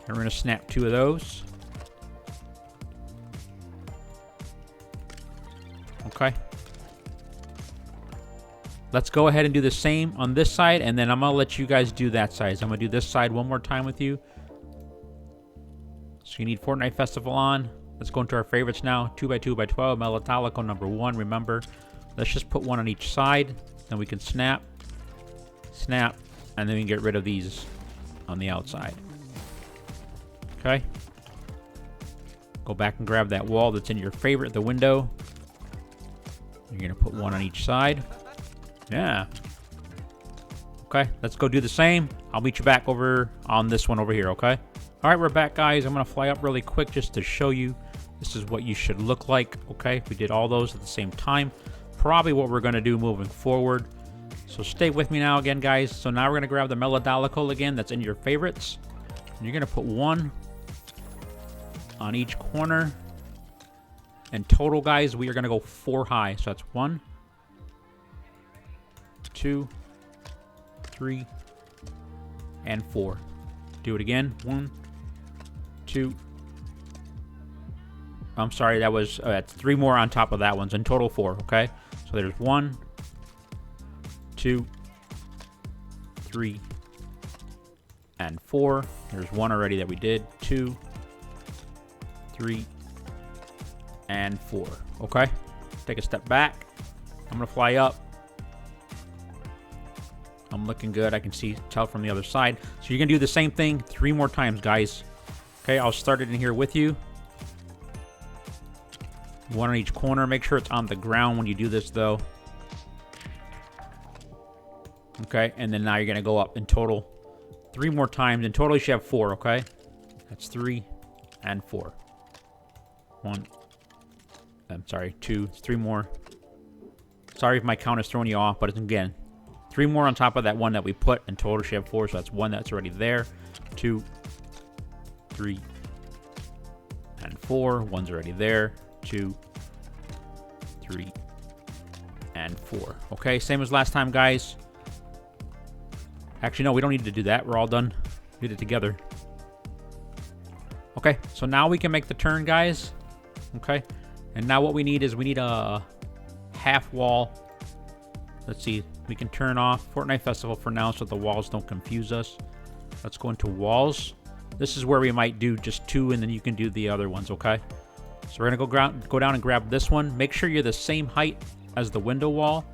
And we're gonna snap 2 of those. Okay. Let's go ahead and do the same on this side, and then I'm going to let you guys do that side. So I'm going to do this side one more time with you. So you need Fortnite Festival on. Let's go into our favorites now. 2x2x12, Melodolical number 1. Remember, let's just put one on each side. Then we can snap, snap, and then we can get rid of these on the outside. Okay. Go back and grab that wall that's in your favorite, the window. You're going to put one on each side. Yeah. Okay, let's go do the same. I'll meet you back over on this one over here, okay? All right, we're back, guys. I'm going to fly up really quick just to show you this is what you should look like, okay? We did all those at the same time. Probably what we're going to do moving forward. So stay with me now again, guys. So now we're going to grab the Melodolical again that's in your favorites. And you're going to put one on each corner. And total, guys, we are going to go 4 high. So that's 1, 2, 3, and 4. Do it again. 1, 2. I'm sorry, that was that's 3 more on top of that one. So in total 4, okay? So there's 1, 2, 3, and 4. There's 1 already that we did. 2, 3, and 4. Okay? Take a step back. I'm going to fly up. I'm looking good. I can tell from the other side. So you're going to do the same thing 3 more times, guys. Okay, I'll start it in here with you. 1 on each corner. Make sure it's on the ground when you do this, though. Okay, and then now you're going to go up in total 3 more times. In total, you should have 4, okay? That's 3 and 4. 1. I'm sorry, 2. 3 more. Sorry if my count is throwing you off, but it's, again, 3 more on top of that 1 that we put. In total, you should have 4, so that's 1 that's already there. 2, 3, and 4. 1's already there. 2, 3, and 4. Okay, same as last time, guys. Actually, no, we don't need to do that. We're all done. We did it together. Okay, so now we can make the turn, guys. Okay, and now what we need is we need a half wall. Let's see. We can turn off Fortnite Festival for now so the walls don't confuse us. Let's go into walls. This is where we might do just 2, and then you can do the other ones, okay? So we're going to go down and grab this one. Make sure you're the same height as the window wall.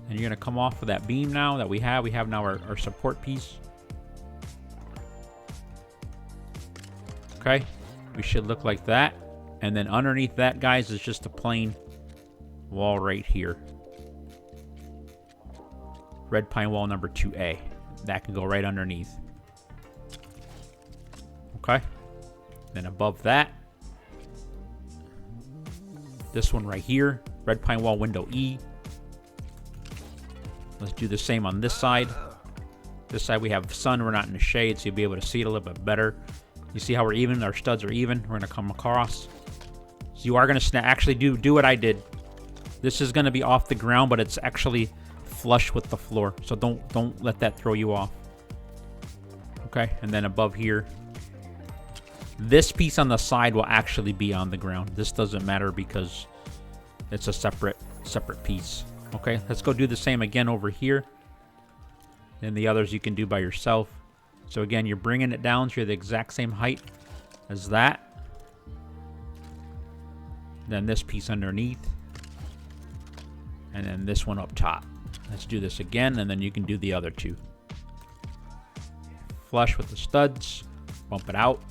And you're going to come off of that beam now that we have. We have now our support piece. Okay. We should look like that. And then underneath that, guys, is just a plain wall right here. Red pine wall number 2A. That can go right underneath. Okay. Then above that, this one right here. Red pine wall window E. Let's do the same on this side. This side we have sun. We're not in the shade, so you'll be able to see it a little bit better. You see how we're even? Our studs are even. We're going to come across. So you are going to snap. Actually, do what I did. This is going to be off the ground, but it's actually flush with the floor. So don't let that throw you off. Okay, and then above here, this piece on the side will actually be on the ground. This doesn't matter because it's a separate piece. Okay, let's go do the same again over here. And the others you can do by yourself. So again, you're bringing it down so you're the exact same height as that. Then this piece underneath. And then this one up top. Let's do this again, and then you can do the other 2. Flush with the studs. Bump it out.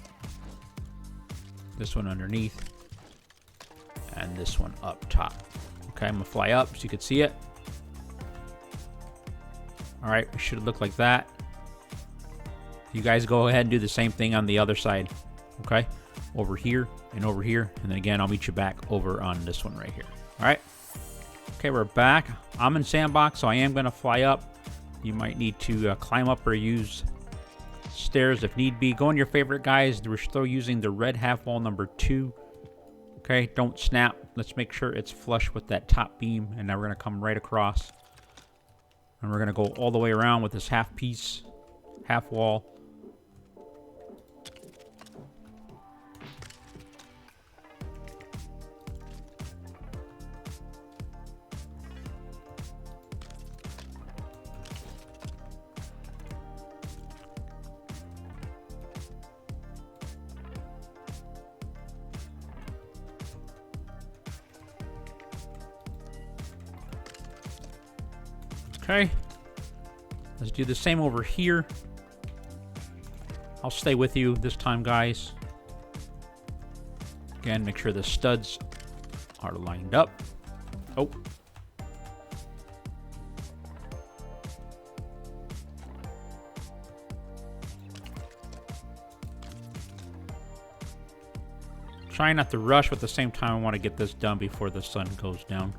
This one underneath. And this one up top. Okay, I'm going to fly up so you can see it. Alright, it should look like that. You guys go ahead and do the same thing on the other side. Okay, over here and over here. And then again, I'll meet you back over on this one right here. Alright. Okay, we're back. I'm in Sandbox, so I am going to fly up. You might need to climb up or use stairs if need be. Go on your favorite, guys. We're still using the red half wall number 2. Okay, don't snap. Let's make sure it's flush with that top beam. And now we're going to come right across. And we're going to go all the way around with this half piece, half wall. Okay, let's do the same over here. I'll stay with you this time, guys. Again, make sure the studs are lined up. Oh. Try not to rush, but at the same time, I want to get this done before the sun goes down.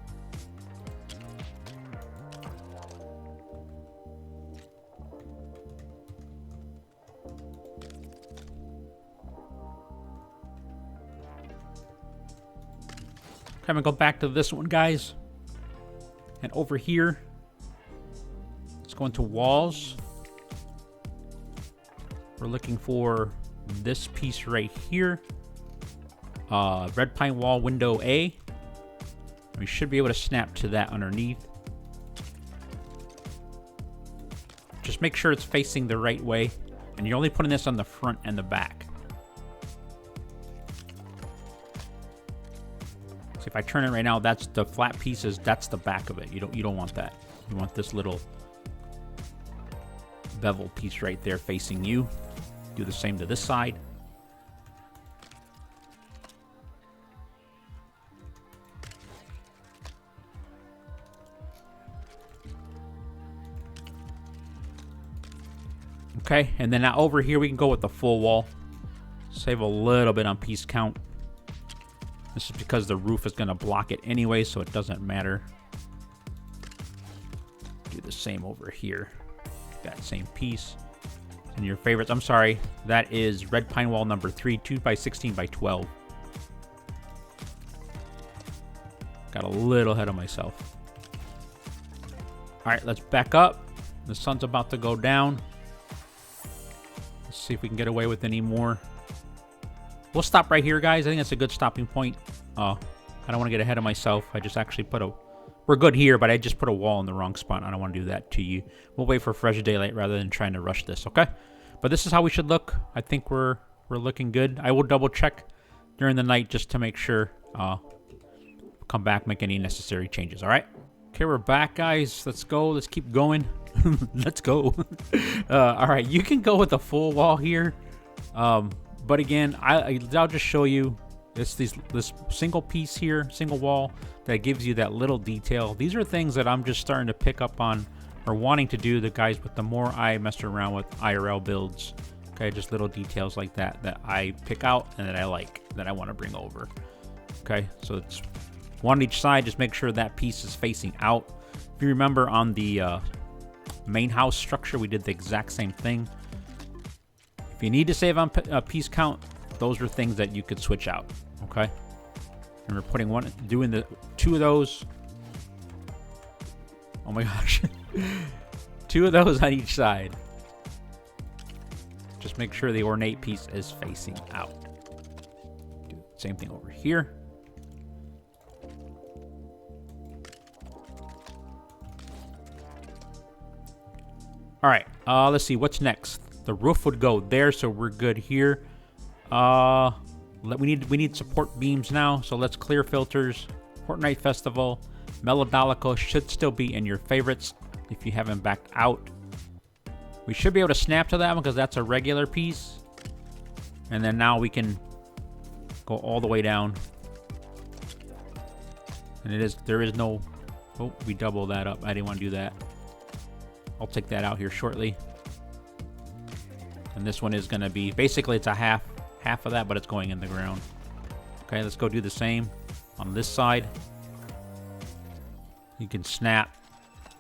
I'm gonna go back to this one, guys. And over here, let's go into walls. We're looking for this piece right here. Red pine wall window A. We should be able to snap to that underneath. Just make sure it's facing the right way. And you're only putting this on the front and the back. If I turn it right now, that's the flat pieces. That's the back of it. You don't want that. You want this little bevel piece right there facing you. Do the same to this side. Okay, and then now over here we can go with the full wall. Save a little bit on piece count. This is because the roof is going to block it anyway, so it doesn't matter. Do the same over here. That same piece. And your favorites, I'm sorry, that is red pine wall number 3, 2 by 16 by 12. Got a little ahead of myself. Alright, let's back up. The sun's about to go down. Let's see if we can get away with any more. We'll stop right here, guys. I think that's a good stopping point. I don't want to get ahead of myself. I just actually put a... We're good here, but I just put a wall in the wrong spot. I don't want to do that to you. We'll wait for fresh daylight rather than trying to rush this, okay? But this is how we should look. I think we're looking good. I will double check during the night just to make sure. Come back, make any necessary changes, all right? Okay, we're back, guys. Let's go. Let's keep going. Let's go. All right, you can go with the full wall here. But again, I'll just show you this single piece here, single wall that gives you that little detail. These are things that I'm just starting to pick up on or wanting to do, the guys, but the more I mess around with IRL builds, okay, just little details like that that I pick out and that I like, that I want to bring over. Okay, so it's one on each side. Just make sure that piece is facing out. If you remember on the main house structure, we did the exact same thing. If you need to save on piece count, those are things that you could switch out, okay? And we're putting doing the 2 of those. Oh my gosh. 2 of those on each side. Just make sure the ornate piece is facing out. Do the same thing over here. All right, let's see, what's next? The roof would go there, so we're good here. We need support beams now, so let's clear filters. Fortnite Festival, Melodolico should still be in your favorites if you haven't backed out. We should be able to snap to that one because that's a regular piece. And then now we can go all the way down. And there is no, oh, we double that up. I didn't want to do that. I'll take that out here shortly. And this one is going to be, basically it's a half of that, but it's going in the ground. Okay, let's go do the same on this side. You can snap.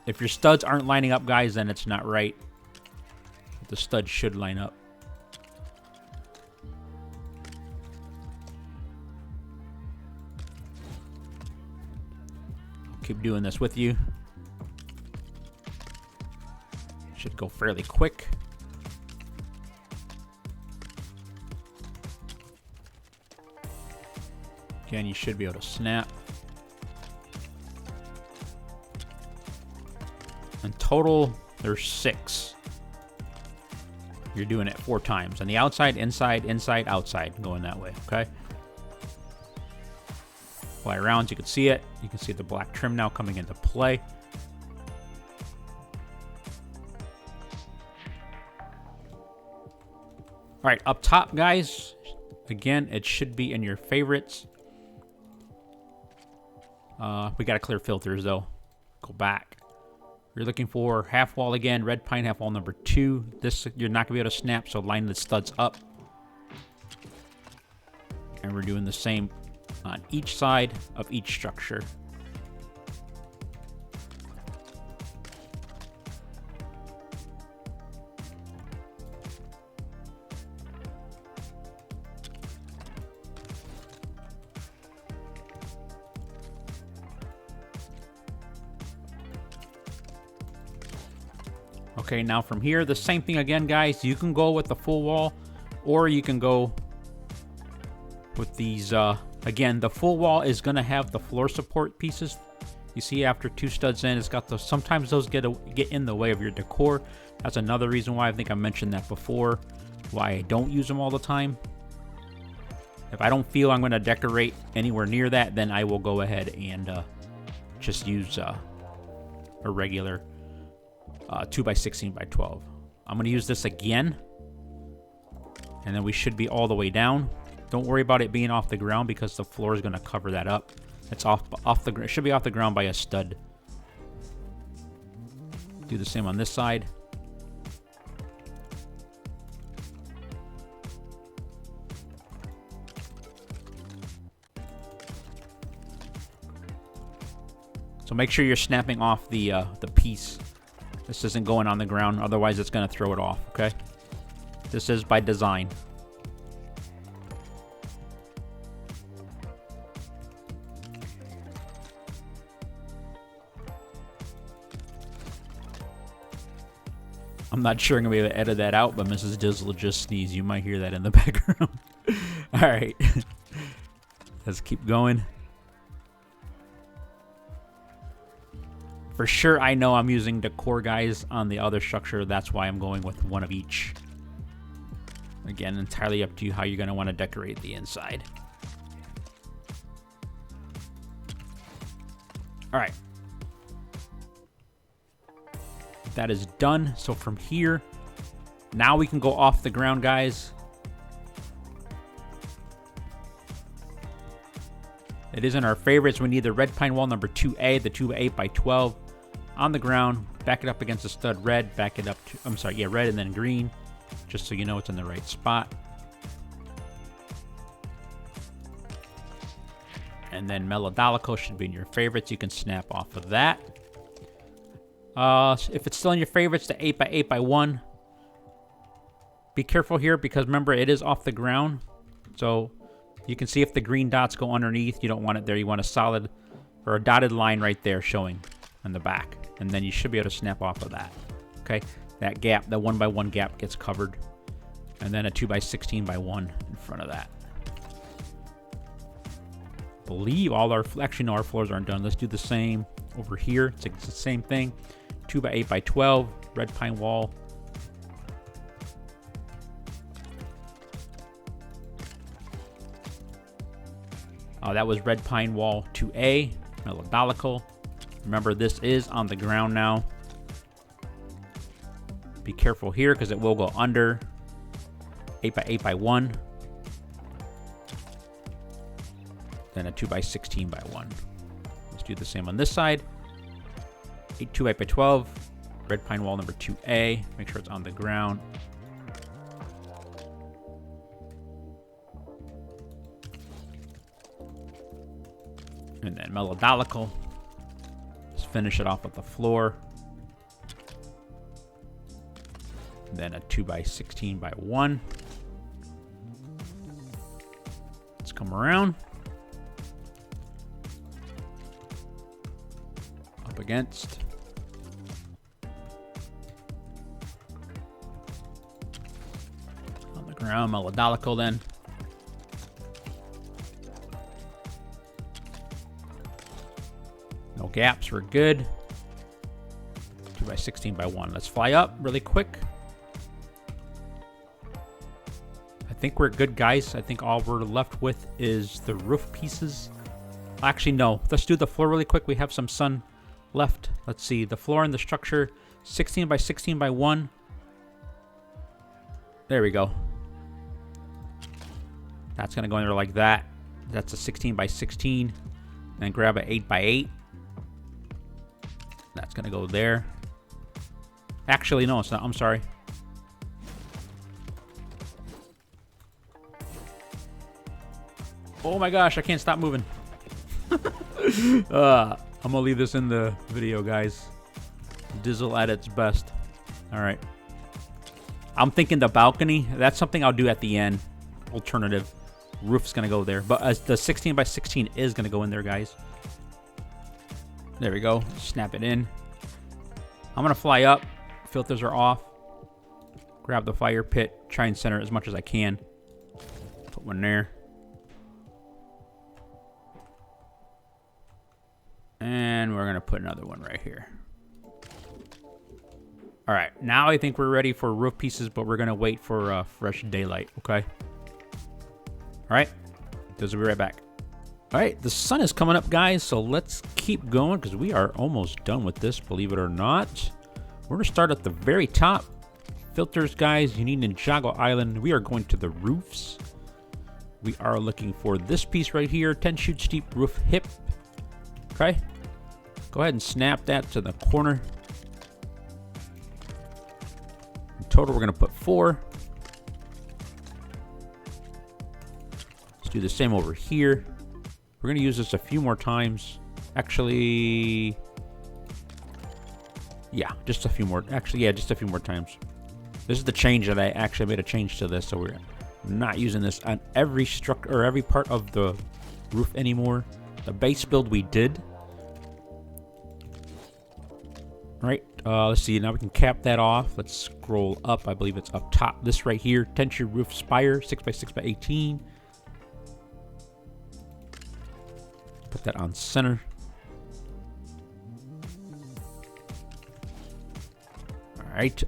If your studs aren't lining up, guys, then it's not right. The studs should line up. I'll keep doing this with you. Should go fairly quick. Again, you should be able to snap. In total, there's 6. You're doing it 4 times. On the outside, inside, inside, outside, going that way, okay? Fly around, so you can see it. You can see the black trim now coming into play. All right, up top, guys. Again, it should be in your favorites. We got to clear filters, though. Go back. You're looking for half wall again, red pine half wall number 2. This, you're not going to be able to snap, so line the studs up. And we're doing the same on each side of each structure. Okay, now from here, the same thing again, guys. You can go with the full wall, or you can go with these. Again, the full wall is going to have the floor support pieces. You see, after 2 studs in, it's got those. Sometimes those get in the way of your decor. That's another reason why I think I mentioned that before, why I don't use them all the time. If I don't feel I'm going to decorate anywhere near that, then I will go ahead and just use a regular 2 by 16 by 12. I'm gonna use this again. And then we should be all the way down. Don't worry about it being off the ground because the floor is gonna cover that up. It's it should be off the ground by a stud. Do the same on this side. So make sure you're snapping off the piece. This isn't going on the ground, otherwise it's gonna throw it off, okay? This is by design. I'm not sure I'm gonna be able to edit that out, but Mrs. Dizzle just sneezed. You might hear that in the background. Alright. Let's keep going. For sure, I know I'm using the core guys on the other structure. That's why I'm going with one of each. Again, entirely up to you how you're going to want to decorate the inside. All right. That is done. So from here, now we can go off the ground, guys. It is in our favorites. We need the red pine wall number 2A, the 2 by 12 on the ground. Back it up against the stud red. Back it up to, I'm sorry, yeah, red and then green. Just so you know it's in the right spot. And then Melodolico should be in your favorites. You can snap off of that. If it's still in your favorites, the 8 by 8 by 1. Be careful here because remember it is off the ground. So you can see if the green dots go underneath. You don't want it there. You want a solid or a dotted line right there showing on the back. And then you should be able to snap off of that. Okay. That gap, the 1 by 1 gap gets covered. And then a 2 by 16 by 1 in front of that. Believe all our, actually no, our floors aren't done. Let's do the same over here. It's the same thing. 2 by 8 by 12, red pine wall. That was red pine wall 2A, Melodolico. Remember, this is on the ground now. Be careful here because it will go under. 8 by 8 by 1. Then a 2 by 16 by 1. Let's do the same on this side. 2 by 12. Red pine wall number 2A. Make sure it's on the ground. And then Melodolico. Let's finish it off with the floor. And then a 2 by 16 by 1. Let's come around. Up against. On the ground, Melodolico then. No gaps, we're good. 2 by 16 by 1. Let's fly up really quick. I think we're good, guys. I think all we're left with is the roof pieces. Actually, no. Let's do the floor really quick. We have some sun left. Let's see. The floor and the structure, 16 by 16 by 1. There we go. That's going to go in there like that. That's a 16 by 16. Then grab an 8 by 8. That's going to go there. Actually, no, it's not. I'm sorry. Oh my gosh, I can't stop moving. I'm going to leave this in the video, guys. Dizzle at its best. All right. I'm thinking the balcony. That's something I'll do at the end. Alternative. Roof's going to go there. But the 16 by 16 is going to go in there, guys. There we go. Snap it in. I'm going to fly up. Filters are off. Grab the fire pit. Try and center it as much as I can. Put one there. And we're going to put another one right here. All right. Now I think we're ready for roof pieces, but we're going to wait for fresh daylight. Okay. All right. Those will be right back. All right. The sun is coming up, guys. So let's keep going because we are almost done with this, believe it or not. We're going to start at the very top. filters, guys, you need Ninjago Island. We are going to the roofs. We are looking for this piece right here, 10 shoot steep roof hip. Okay. Go ahead and snap that to the corner. In total, we're going to put 4. Let's do the same over here. We're going to use this a few more times. Actually, yeah, just a few more. Actually, yeah, just a few more times. This is the change that I actually made a change to this, so we're not using this on every structure or every part of the roof anymore. The base build we did. All right, let's see. Now we can cap that off. Let's scroll up. I believe it's up top. This right here, 10 shoot roof spire, 6x6x18. Put that on center. All right,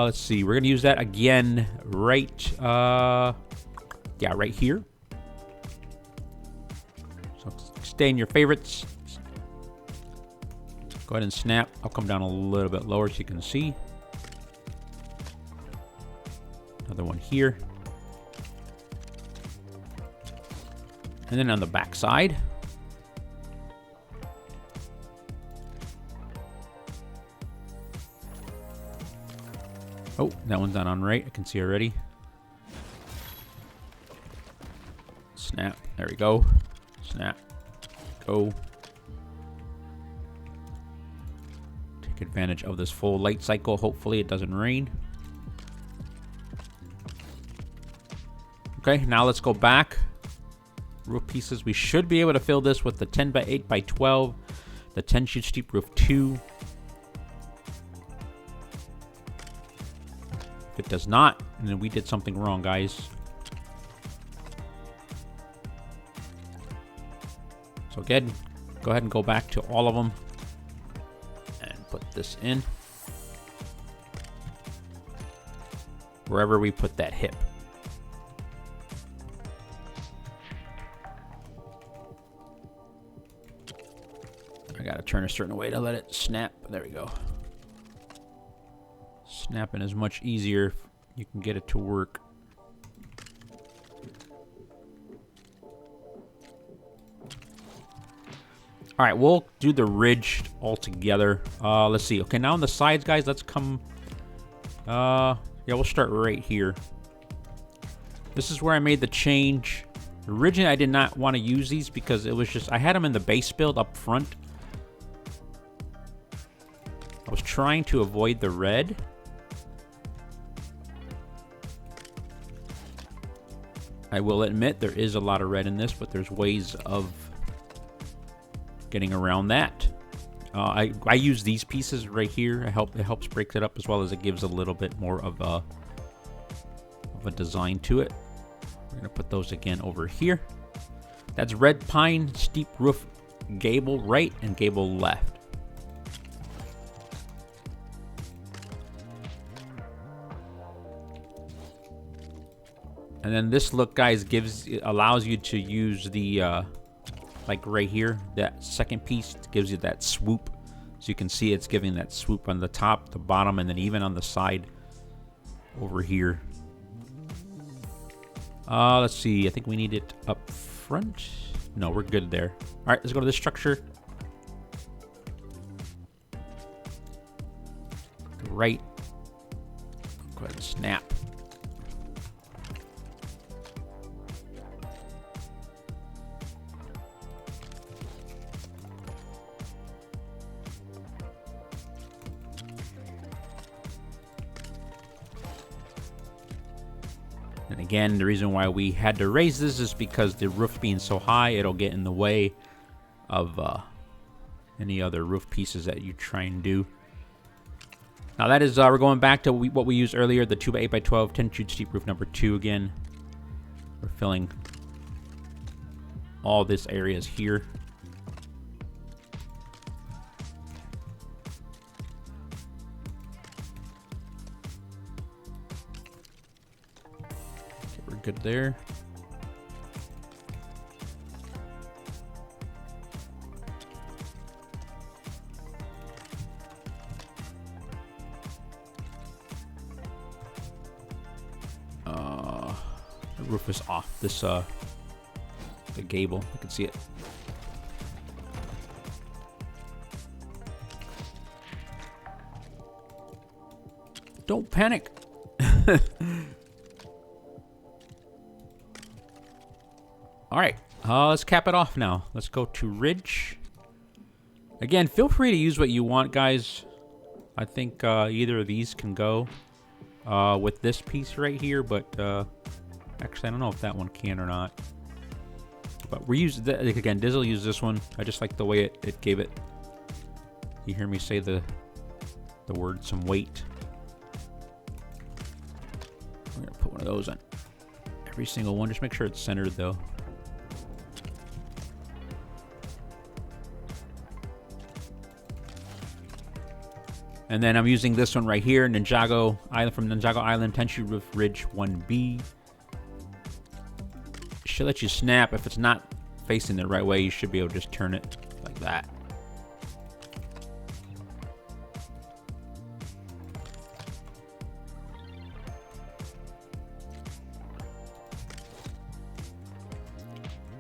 let's see. We're gonna use that again right, yeah, right here. So stay in your favorites. Go ahead and snap. I'll come down a little bit lower so you can see. Another one here. And then on the back side. Oh, that one's not on right. I can see already. Snap. There we go. Snap. Go. Take advantage of this full light cycle. Hopefully it doesn't rain. Okay, now let's go back. Roof pieces. We should be able to fill this with the 10x8x12. The 10 shoot steep roof 2. If it does not, then we did something wrong, guys. So again, go ahead and go back to all of them and put this in wherever we put that hip. I gotta turn a certain way to let it snap. There we go. Snapping is much easier if you can get it to work. All right, we'll do the ridge all together. Let's see. Okay, now on the sides, guys, let's come. Yeah, we'll start right here. This is where I made the change. Originally, I did not want to use these because it was just, I had them in the base build up front. I was trying to avoid the red. I will admit there is a lot of red in this, but there's ways of getting around that. I use these pieces right here. It helps break it up, as well as it gives a little bit more of a design to it. We're gonna put those again over here. That's red pine, steep roof, gable right and gable left. And then this look, guys, allows you to use the like right here, that second piece gives you that swoop. So you can see it's giving that swoop on the top, the bottom, and then even on the side over here. Let's see. I think we need it up front. No, we're good there. All right, let's go to this structure. Right. Go ahead and snap. And again, the reason why we had to raise this is because the roof being so high, it'll get in the way of any other roof pieces that you try and do. Now that is, we're going back to what we used earlier, the 2x8x12, 10 shoot steep roof number 2 again. We're filling all this areas here. We're good there. roof is off. This the gable. You can see it. Don't panic. All right, let's cap it off now. Let's go to ridge. Again, feel free to use what you want, guys. I think either of these can go with this piece right here, but actually, I don't know if that one can or not. But we use that again. Dizzle used this one. I just like the way it gave it. You hear me say the word some weight. We're gonna put one of those on every single one. Just make sure it's centered though. And then I'm using this one right here, Ninjago Island from Ninjago Island, Tenchu Roof Ridge 1B. Should let you snap. If it's not facing the right way, you should be able to just turn it like that.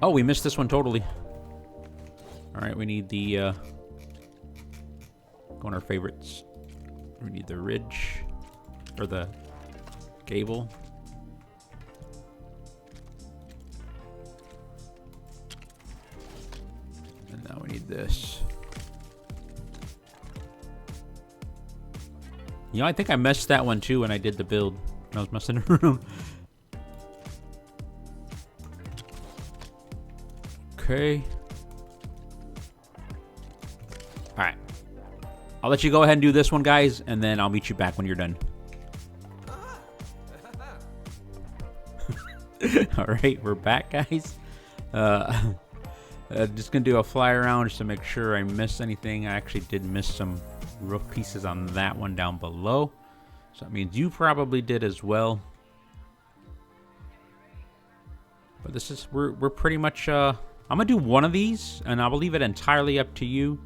Oh, we missed this one totally. All right, we need the go on our favorites. We need the ridge or the gable. And now we need this. You know, I think I messed that one too when I did the build. When I was messing around. Okay. All right. I'll let you go ahead and do this one, guys, and then I'll meet you back when you're done. All right, we're back, guys. Just gonna do a fly around just to make sure I miss anything. I actually did miss some roof pieces on that one down below, so that means you probably did as well. But this is we're pretty much. I'm gonna do one of these, and I'll leave it entirely up to you.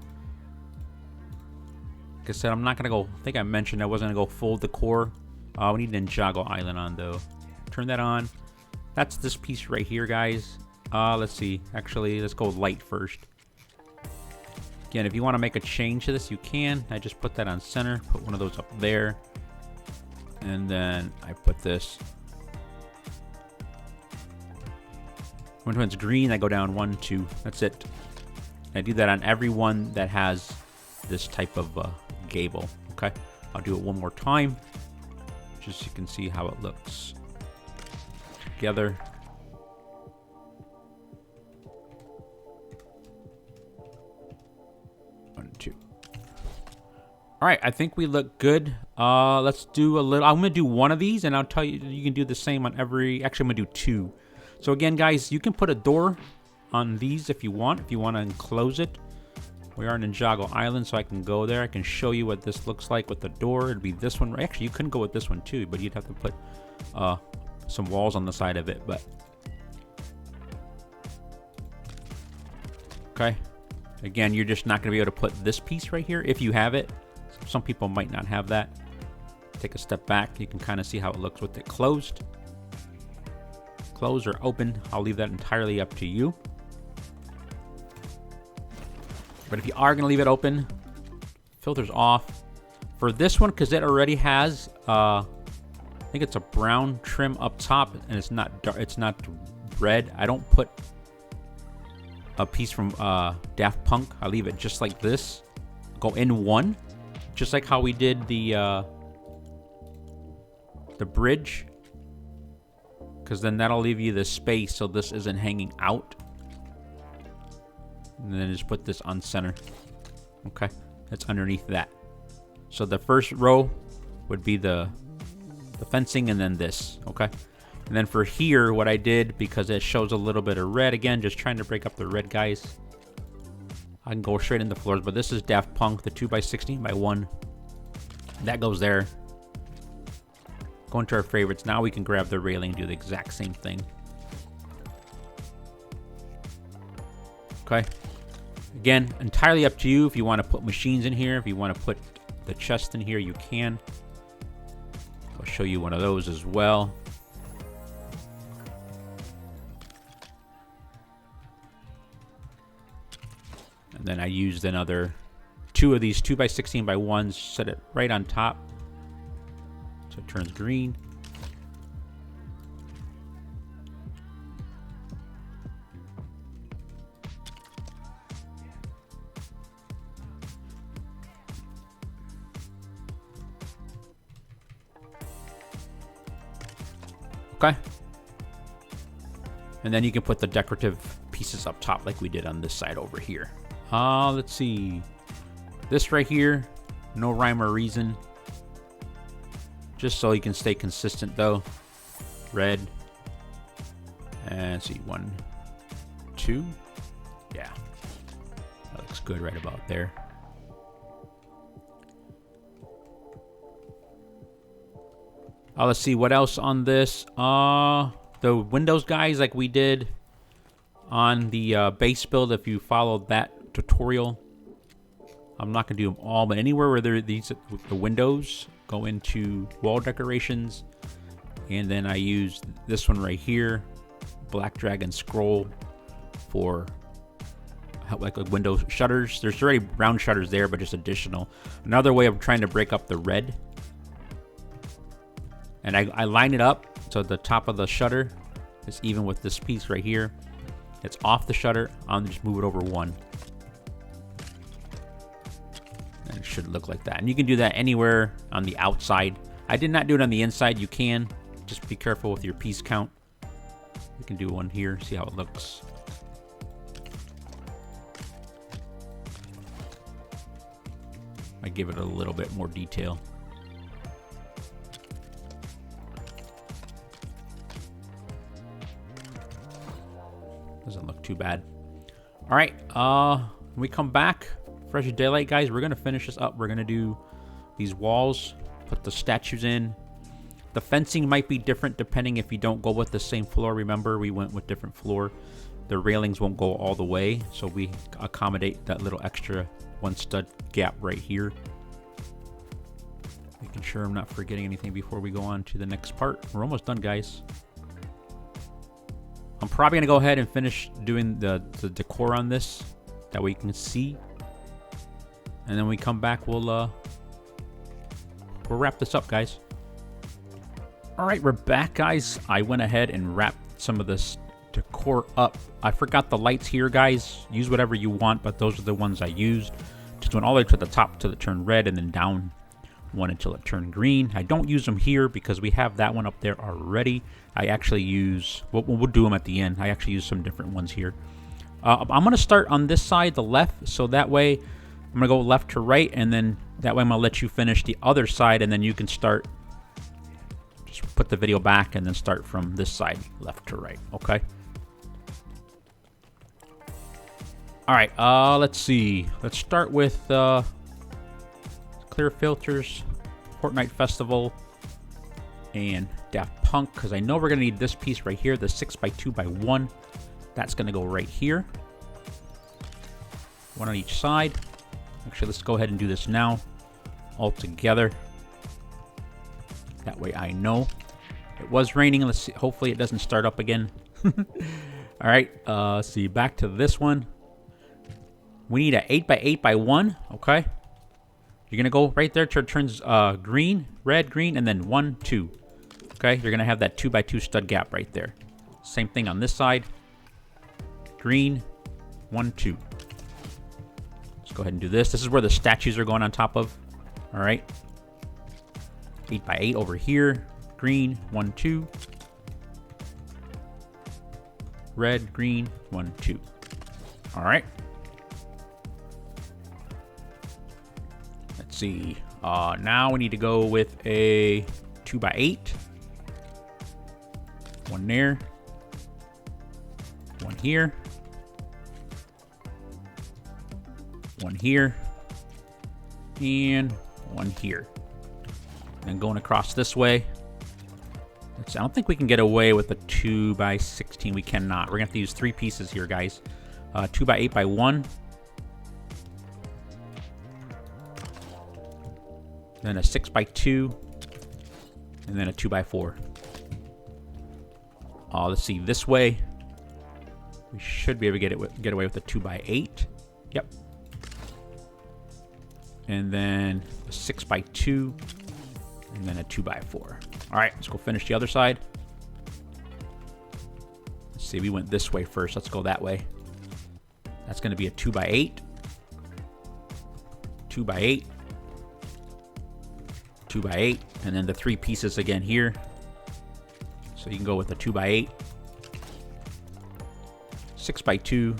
Like I said, I'm not gonna go. I think I mentioned I wasn't gonna go full decor. We need Ninjago Island on though. Turn that on. That's this piece right here, guys. Let's see. Actually, let's go light first. Again, if you want to make a change to this, you can. I just put that on center. Put one of those up there, and then I put this. When it's green, I go down 1, 2. That's it. I do that on every one that has this type of gable. Okay, I'll do it one more time, just so you can see how it looks together. One, two. All right, I think we look good. Let's do a little. I'm gonna do one of these, and I'll tell you you can do the same on every. Actually, I'm gonna do 2. So again, guys, you can put a door on these if you want. If you want to enclose it. We are in Ninjago Island, so I can go there. I can show you what this looks like with the door. It'd be this one. Actually, you couldn't go with this one too, but you'd have to put some walls on the side of it. But okay, again, you're just not going to be able to put this piece right here if you have it. Some people might not have that. Take a step back. You can kind of see how it looks with it closed. Closed or open. I'll leave that entirely up to you. But if you are going to leave it open, filters off. For this one, because it already has, I think it's a brown trim up top, and it's not dark, it's not red. I don't put a piece from Daft Punk. I leave it just like this. Go in one, just like how we did the bridge, because then that'll leave you the space so this isn't hanging out. And then just put this on center. Okay, that's underneath that. So the first row would be the fencing, and then this. Okay, and then for here, what I did, because it shows a little bit of red again, just trying to break up the red, guys. I can go straight in the floors, but this is Daft Punk, the 2x16x1. That goes there. Go into our favorites. Now we can grab the railing and do the exact same thing. Okay. Again, entirely up to you. If you want to put machines in here, if you want to put the chest in here, you can. I'll show you one of those as well. Then I used another 2 of these 2x16x1s, set it right on top so it turns green. Okay. And then you can put the decorative pieces up top like we did on this side over here. Let's see. This right here, no rhyme or reason. Just so you can stay consistent though. Red. And let's see, 1, 2. Yeah. That looks good right about there. Let's see what else on this. The windows guys, like we did on the base build. If you followed that tutorial, I'm not gonna do them all, but anywhere where there these the windows go into wall decorations, and then I used this one right here, Black Dragon Scroll, for like window shutters. There's already round shutters there, but just additional. Another way of trying to break up the red. And I line it up so the top of the shutter is even with this piece right here. It's off the shutter. I'm just move it over 1. And it should look like that. And you can do that anywhere on the outside. I did not do it on the inside. You can. Just be careful with your piece count. You can do one here. See how it looks. I give it a little bit more detail. Doesn't look too bad. All right, when we come back, fresh daylight, guys, we're gonna finish this up. We're gonna do these walls, put the statues in. The fencing might be different depending if you don't go with the same floor. Remember, we went with different floor. The railings won't go all the way, so we accommodate that little extra 1 stud gap right here. Making sure I'm not forgetting anything before we go on to the next part. We're almost done, guys. I'm probably gonna go ahead and finish doing the decor on this. That way you can see. And then when we come back, we'll wrap this up, guys. All right, we're back, guys. I went ahead and wrapped some of this decor up. I forgot the lights here, guys. Use whatever you want, but those are the ones I used. Just went all the way to the top till it turned red, and then down 1 until it turned green. I don't use them here because we have that one up there already. I actually use, we'll do them at the end. I actually use some different ones here. I'm going to start on this side, the left, so that way I'm going to go left to right, and then that way I'm going to let you finish the other side, and then you can start, just put the video back and then start from this side, left to right, okay? All right, let's see. Let's start with clear filters, Fortnite Festival, and Daft Punk, because I know we're going to need this piece right here, the 6x2x1. That's going to go right here. 1 on each side. Actually, let's go ahead and do this now, all together. That way I know. It was raining. Let's see. Hopefully it doesn't start up again. All right, let's see. Back to this one. We need an 8x8x1, okay? You're going to go right there till it turns green, red, green, and then 1, 2. Okay, you're going to have that 2x2 stud gap right there. Same thing on this side. Green, 1, 2. Let's go ahead and do this. This is where the statues are going on top of. All right. 8x8 over here. Green, 1, 2. Red, green, 1, 2. All right. Let's see. Now we need to go with a 2x8. 1 there. 1 here. 1 here. And 1 here. And going across this way. I don't think we can get away with a 2x16. We cannot. We're going to have to use 3 pieces here, guys. 2x8x1. Then a 6x2. And then a 2x4. Let's see, this way. We should be able to get away with a 2x8. Yep. and then a 6x2, and then a 2x4. All right, let's go finish the other side. Let's see, we went this way first. Let's go that way. That's going to be a 2x8, 2x8, 2x8, and then the 3 pieces again here. So you can go with a 2x8, 6x2,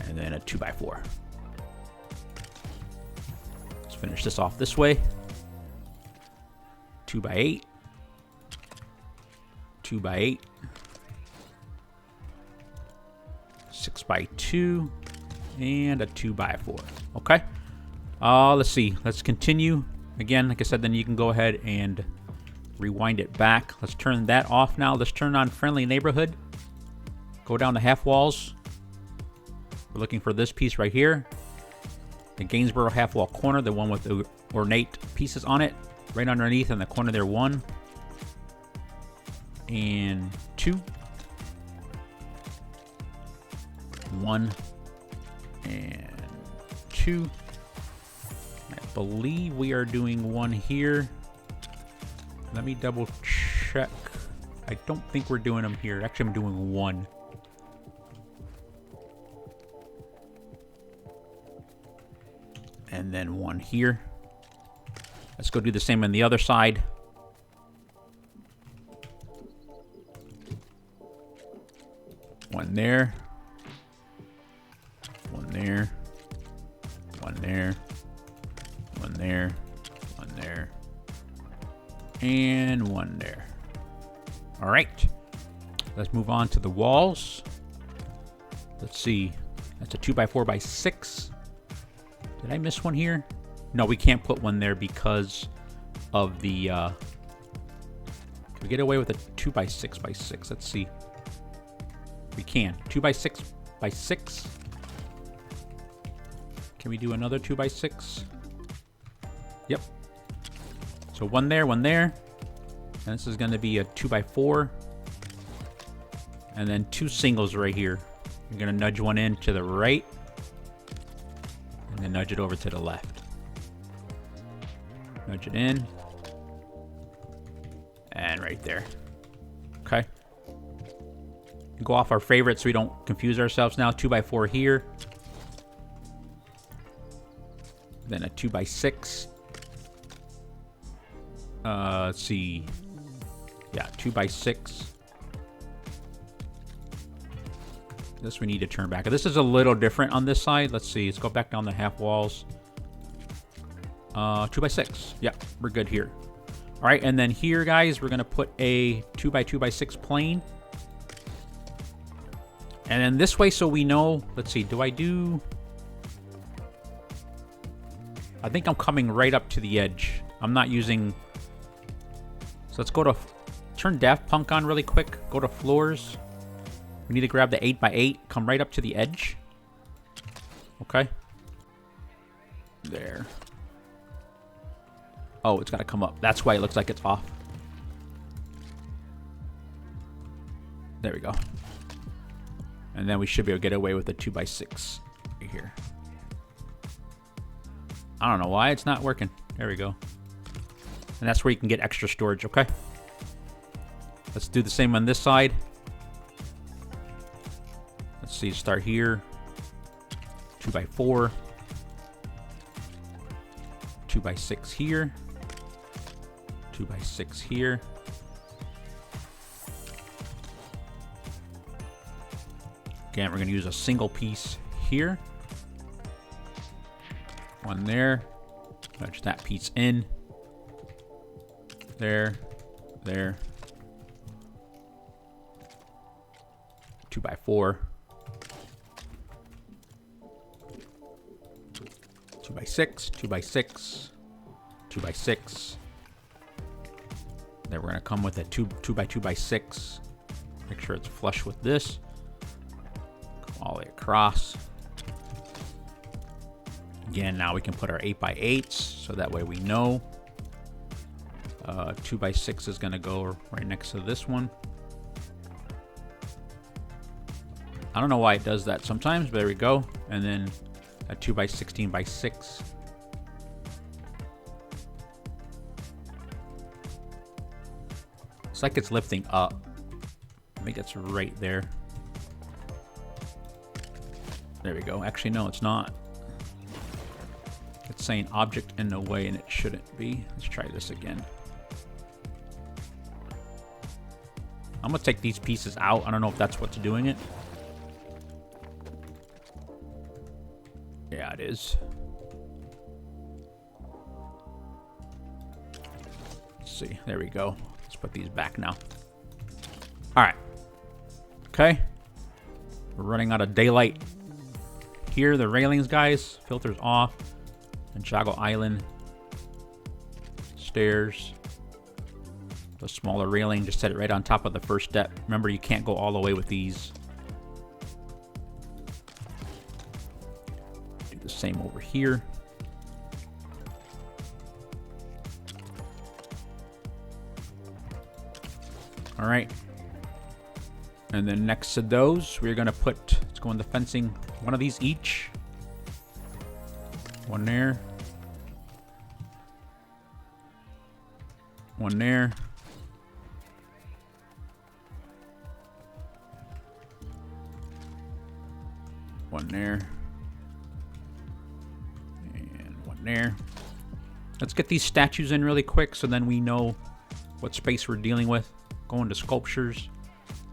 and then a 2x4. Let's finish this off this way. 2x8, 2x8, 6x2, and a 2x4. Okay. Let's see. Let's continue. Again, like I said, then you can go ahead and rewind it back. Let's turn that off now. Let's turn on Friendly Neighborhood. Go down to half walls. We're looking for this piece right here. The Gainsborough half wall corner, the one with the ornate pieces on it. Right underneath in the corner there, 1 and 2. 1 and 2. I believe we are doing 1 here. Let me double check. I don't think we're doing them here. Actually, I'm doing 1. And then 1 here. Let's go do the same on the other side. One there. 1 there. 1 there. 1 there. 1 there. And 1 there. All right. Let's move on to the walls. Let's see. That's a 2x4x6. Did I miss one here? No, we can't put one there because of the... Can we get away with a 2x6x6? Let's see. We can. 2x6x6. Can we do another 2x6? Yep. So 1 there, 1 there. And this is going to be a 2x4. And then 2 singles right here. You're going to nudge one in to the right. And then nudge it over to the left. Nudge it in. And right there. Okay. Go off our favorites so we don't confuse ourselves now. 2x4 here. Then a 2x6. Let's see. Yeah, 2x6. This we need to turn back. This is a little different on this side. Let's see. Let's go back down the half walls. 2x6. Yeah, we're good here. All right, and then here, guys, we're going to put a 2x2x6 plane. And then this way, so we know... Let's see. Do I do... I think I'm coming right up to the edge. I'm not using... So let's go to... Turn Daft Punk on really quick. Go to floors. We need to grab the 8x8. Come right up to the edge. Okay. There. Oh, it's got to come up. That's why it looks like it's off. There we go. And then we should be able to get away with a 2x6 right here. I don't know why it's not working. There we go. And that's where you can get extra storage, okay? Let's do the same on this side. Let's see, start here. 2x4. 2x6 here. 2x6 here. Again, we're going to use a single piece here. 1 there. Nudge that piece in. There. There. 2x4. 2x6. 2x6. 2x6. Then we're going to come with a 2x2x6. Make sure it's flush with this. Go all the way across. Again, now we can put our 8x8s, so that way we know. 2x6 is going to go right next to this one. I don't know why it does that sometimes, but there we go. And then a 2 by 16 by 6. It's like it's lifting up. I think it's right there. There we go. Actually, no, it's not. It's saying object in the way, and it shouldn't be. Let's try this again. I'm gonna take these pieces out. I don't know if that's what's doing it. Yeah, it is. Let's see. There we go. Let's put these back now. All right. Okay. We're running out of daylight. Here, the railings, guys. Filters off. Ninjago Island. Stairs. The smaller railing, just set it right on top of the first step. Remember, you can't go all the way with these. Do the same over here. All right. And then next to those, we're going to put, let's go in the fencing, one of these each. One there. One there. One there. And one there. Let's get these statues in really quick so then we know what space we're dealing with. Going to sculptures.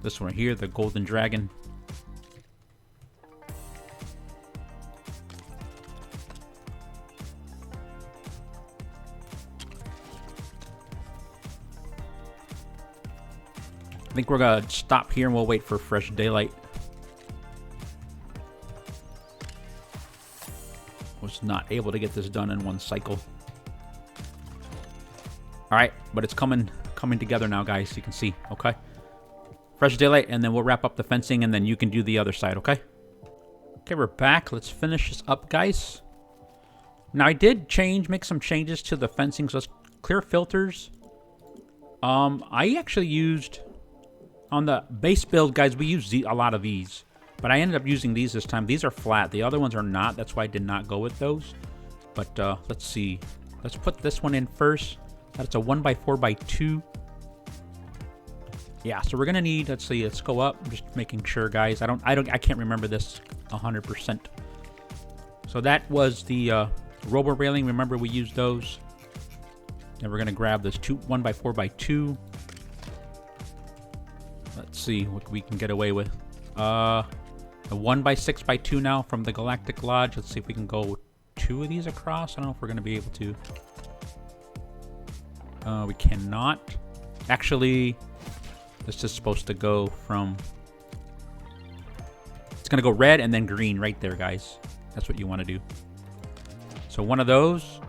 This one here, the golden dragon. I think we're gonna stop here and we'll wait for fresh daylight. Was not able to get this done in one cycle. All right, but it's coming together now, guys. You can see, okay? Fresh daylight, and then we'll wrap up the fencing, and then you can do the other side, okay? Okay, we're back. Let's finish this up, guys. Now, I did make some changes to the fencing, so let's clear filters. I actually used, on the base build, guys, we use a lot of these. But I ended up using these this time. These are flat. The other ones are not. That's why I did not go with those. But let's see. Let's put this one in first. That's a 1x4x2. Yeah, so we're gonna need. Let's see. Let's go up. I'm just making sure, guys. I can't remember this 100%. So that was the robo railing. Remember, we used those. And we're gonna grab this 1x4x2. Let's see what we can get away with. A 1x6x2 now from the Galactic Lodge. Let's see if we can go 2 of these across. I don't know if we're gonna be able to. We cannot. Actually, this is supposed to go from... It's gonna go red and then green right there, guys. That's what you want to do. So one of those,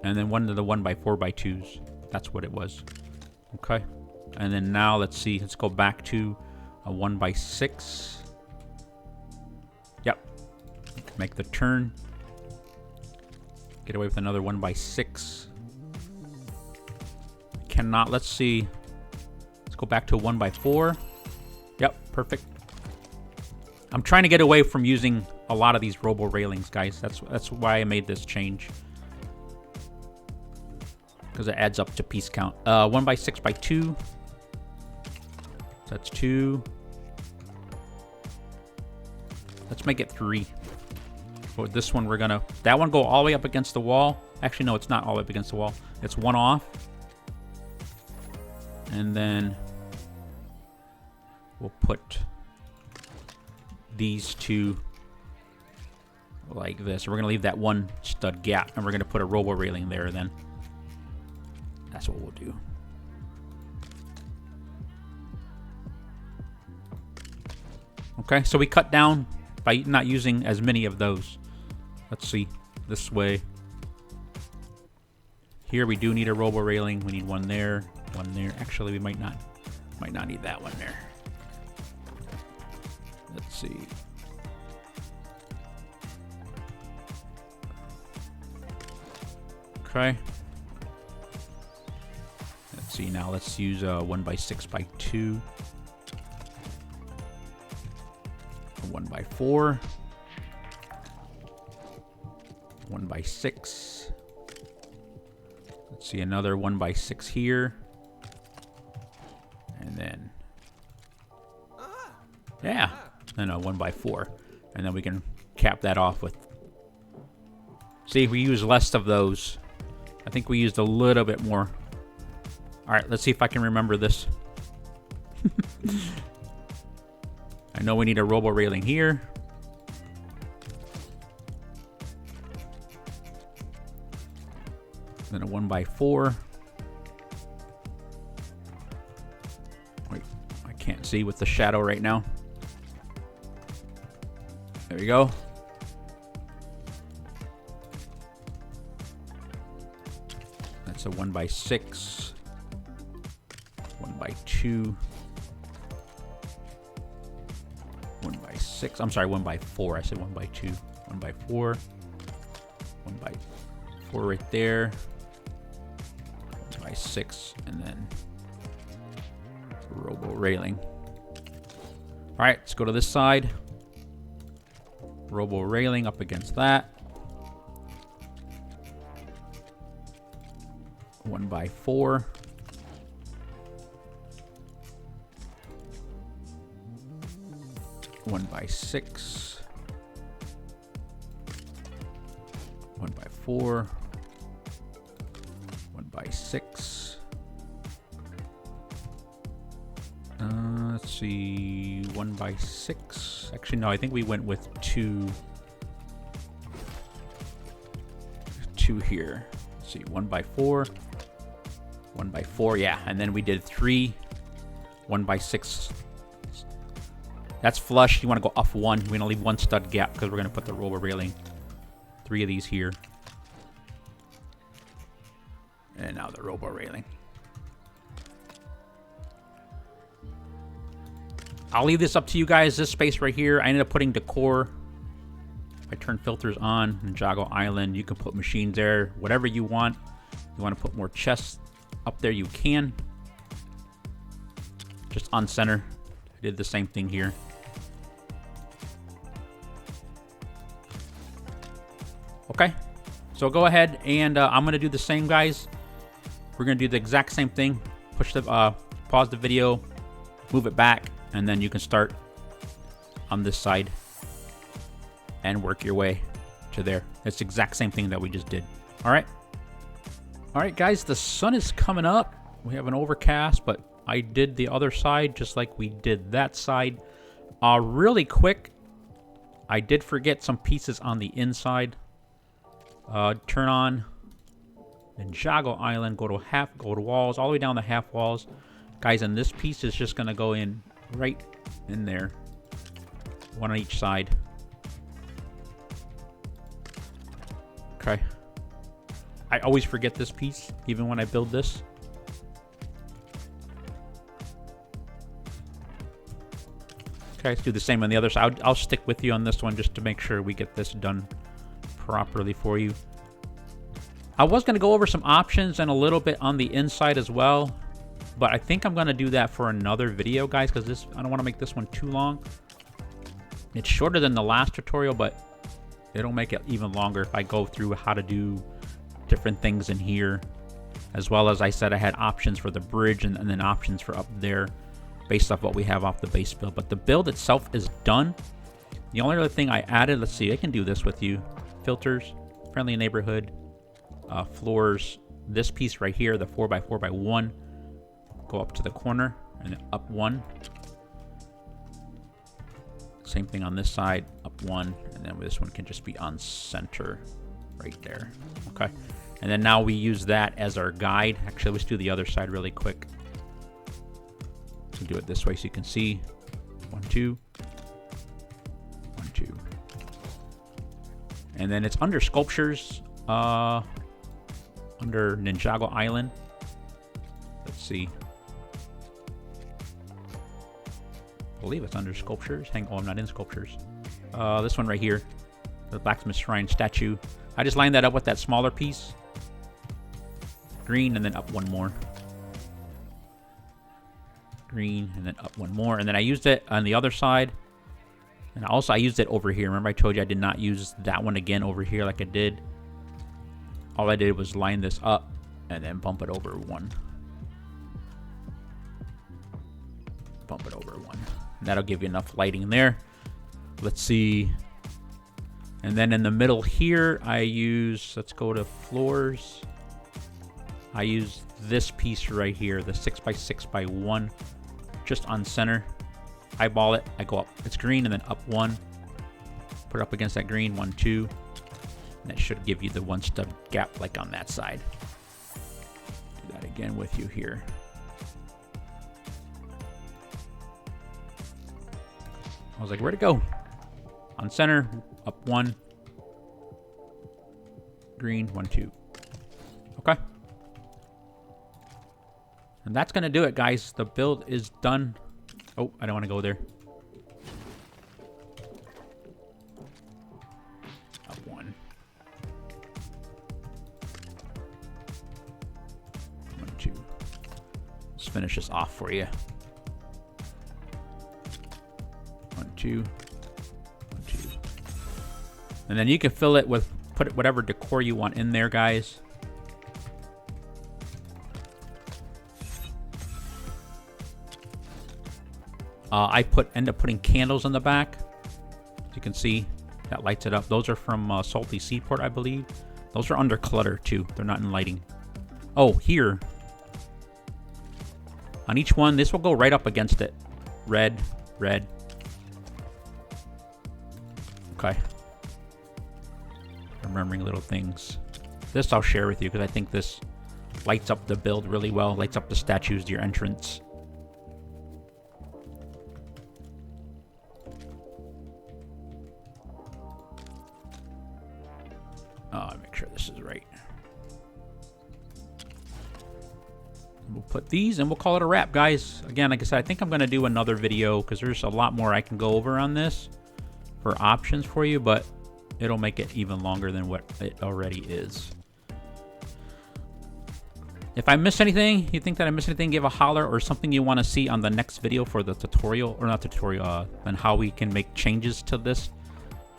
and then one of the 1x4x2s. That's what it was. Okay. And then now let's see. Let's go back to a 1x6. Yep. Make the turn. Get away with another 1x6. Cannot. Let's see. Let's go back to a 1x4. Yep. Perfect. I'm trying to get away from using a lot of these robo railings, guys. That's why I made this change. Because it adds up to piece count. 1x6x2. That's 2. Let's make it 3. For this one, we're gonna... That one go all the way up against the wall. Actually, no, it's not all the way up against the wall. It's one off. And then... we'll put... these two... like this. We're gonna leave that one stud gap. And we're gonna put a robo railing there then. That's what we'll do. Okay, so we cut down by not using as many of those. Let's see, this way. Here we do need a robo railing. We need one there, one there. Actually, we might not need that one there. Let's see. Okay. Let's see now. Let's use a 1x6x2. 1x4. 1x6. Let's see, another 1x6 here. And then, yeah, and a 1x4. And then we can cap that off with, see, we use less of those. I think we used a little bit more. All right, let's see if I can remember this. I know we need a robo railing here. Then a 1x4. Wait, I can't see with the shadow right now. There we go. That's a 1x6. 1x2. 1x6. I'm sorry, 1x4. I said 1x2. 1x4. 1x4 right there. 1x6, and then robo railing. All right, let's go to this side. Robo railing up against that. 1x4. 1x6. 1x4. 1x6. Let's see, 1x6. Actually, no, I think we went with two here. Let's see, 1x4. 1x4, yeah, and then we did 3 1x6. That's flush. You want to go off 1. We're going to leave 1 stud gap because we're going to put the roller railing. 3 of these here. And now the robo railing. I'll leave this up to you guys. This space right here, I ended up putting decor. If I turn filters on, Ninjago Island, you can put machines there, whatever you want. You want to put more chests up there, you can. Just on center. I did the same thing here. Okay, so go ahead and I'm going to do the same, guys. We're going to do the exact same thing. Push the, pause the video, move it back, and then you can start on this side and work your way to there. It's the exact same thing that we just did. All right. All right, guys, the sun is coming up. We have an overcast, but I did the other side just like we did that side. Really quick, I did forget some pieces on the inside. Turn on Ninjago Island, go to walls, all the way down the half walls. Guys, and this piece is just gonna go in right in there. One on each side. Okay. I always forget this piece, even when I build this. Okay, let's do the same on the other side. I'll stick with you on this one just to make sure we get this done properly for you. I was going to go over some options and a little bit on the inside as well, but I think I'm going to do that for another video, guys, because this, I don't want to make this one too long. It's shorter than the last tutorial, but it'll make it even longer if I go through how to do different things in here, as well as I said I had options for the bridge and then options for up there based off what we have off the base build. But the build itself is done. The only other thing I added, let's see, I can do this with you. Filters, friendly neighborhood, floors. This piece right here, the 4x4x1, go up to the corner and then up 1. Same thing on this side, up 1, and then this one can just be on center right there. Okay, and then now we use that as our guide. Actually, let's do the other side really quick. So do it this way so you can see. 1, 2. 1, 2. And then it's under sculptures, under Ninjago Island. Let's see. I believe it's under sculptures. Oh, I'm not in sculptures. This one right here, the blacksmith shrine statue. I just lined that up with that smaller piece. Green, and then up 1 more. Green, and then up 1 more. And then I used it on the other side. And also, I used it over here. Remember I told you I did not use that one again over here like I did. All I did was line this up and then bump it over one. Bump it over one. And that'll give you enough lighting there. Let's see. And then in the middle here, I use, let's go to floors. I use this piece right here, the 6x6x1, just on center. Eyeball it, I go up, it's green, and then up one. Put it up against that green, 1, 2. And that should give you the one stub gap like on that side. Do that again with you here. I was like, where'd it go? On center, up one. Green, 1, 2. Okay. And that's going to do it, guys. The build is done. Oh, I don't want to go there. Up one. 1, 2. Let's finish this off for you. 1, 2. 1, 2. And then you can fill it with, put whatever decor you want in there, guys. I end up putting candles on the back. As you can see, that lights it up. Those are from Salty Seaport, I believe. Those are under clutter too. They're not in lighting. Oh, here. On each one, this will go right up against it. Red, red. Okay. Remembering little things. This I'll share with you because I think this lights up the build really well. Lights up the statues to your entrance. Make sure this is right. We'll put these and we'll call it a wrap, guys. Again, like I said, I think I'm going to do another video because there's a lot more I can go over on this for options for you, but it'll make it even longer than what it already is. If I miss anything, you think that I missed anything, give a holler, or something you want to see on the next video for the tutorial, or not tutorial, and how we can make changes to this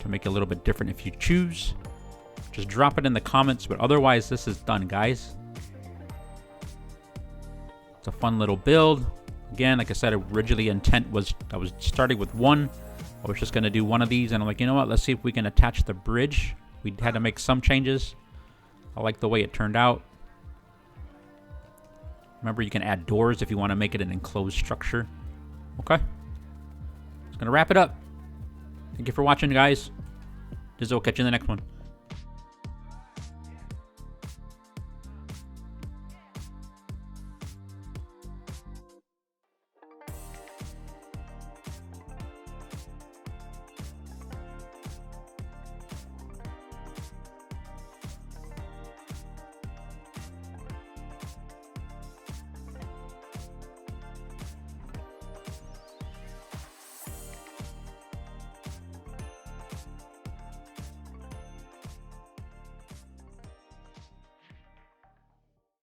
to make it a little bit different if you choose. Just drop it in the comments, but otherwise this is done, guys. It's a fun little build. Again, like I said, originally intent was I was starting with one. I was just going to do one of these, and I'm like, you know what? Let's see if we can attach the bridge. We had to make some changes. I like the way it turned out. Remember, you can add doors if you want to make it an enclosed structure. Okay. Just going to wrap it up. Thank you for watching, guys. TDIZZLE, catch you in the next one.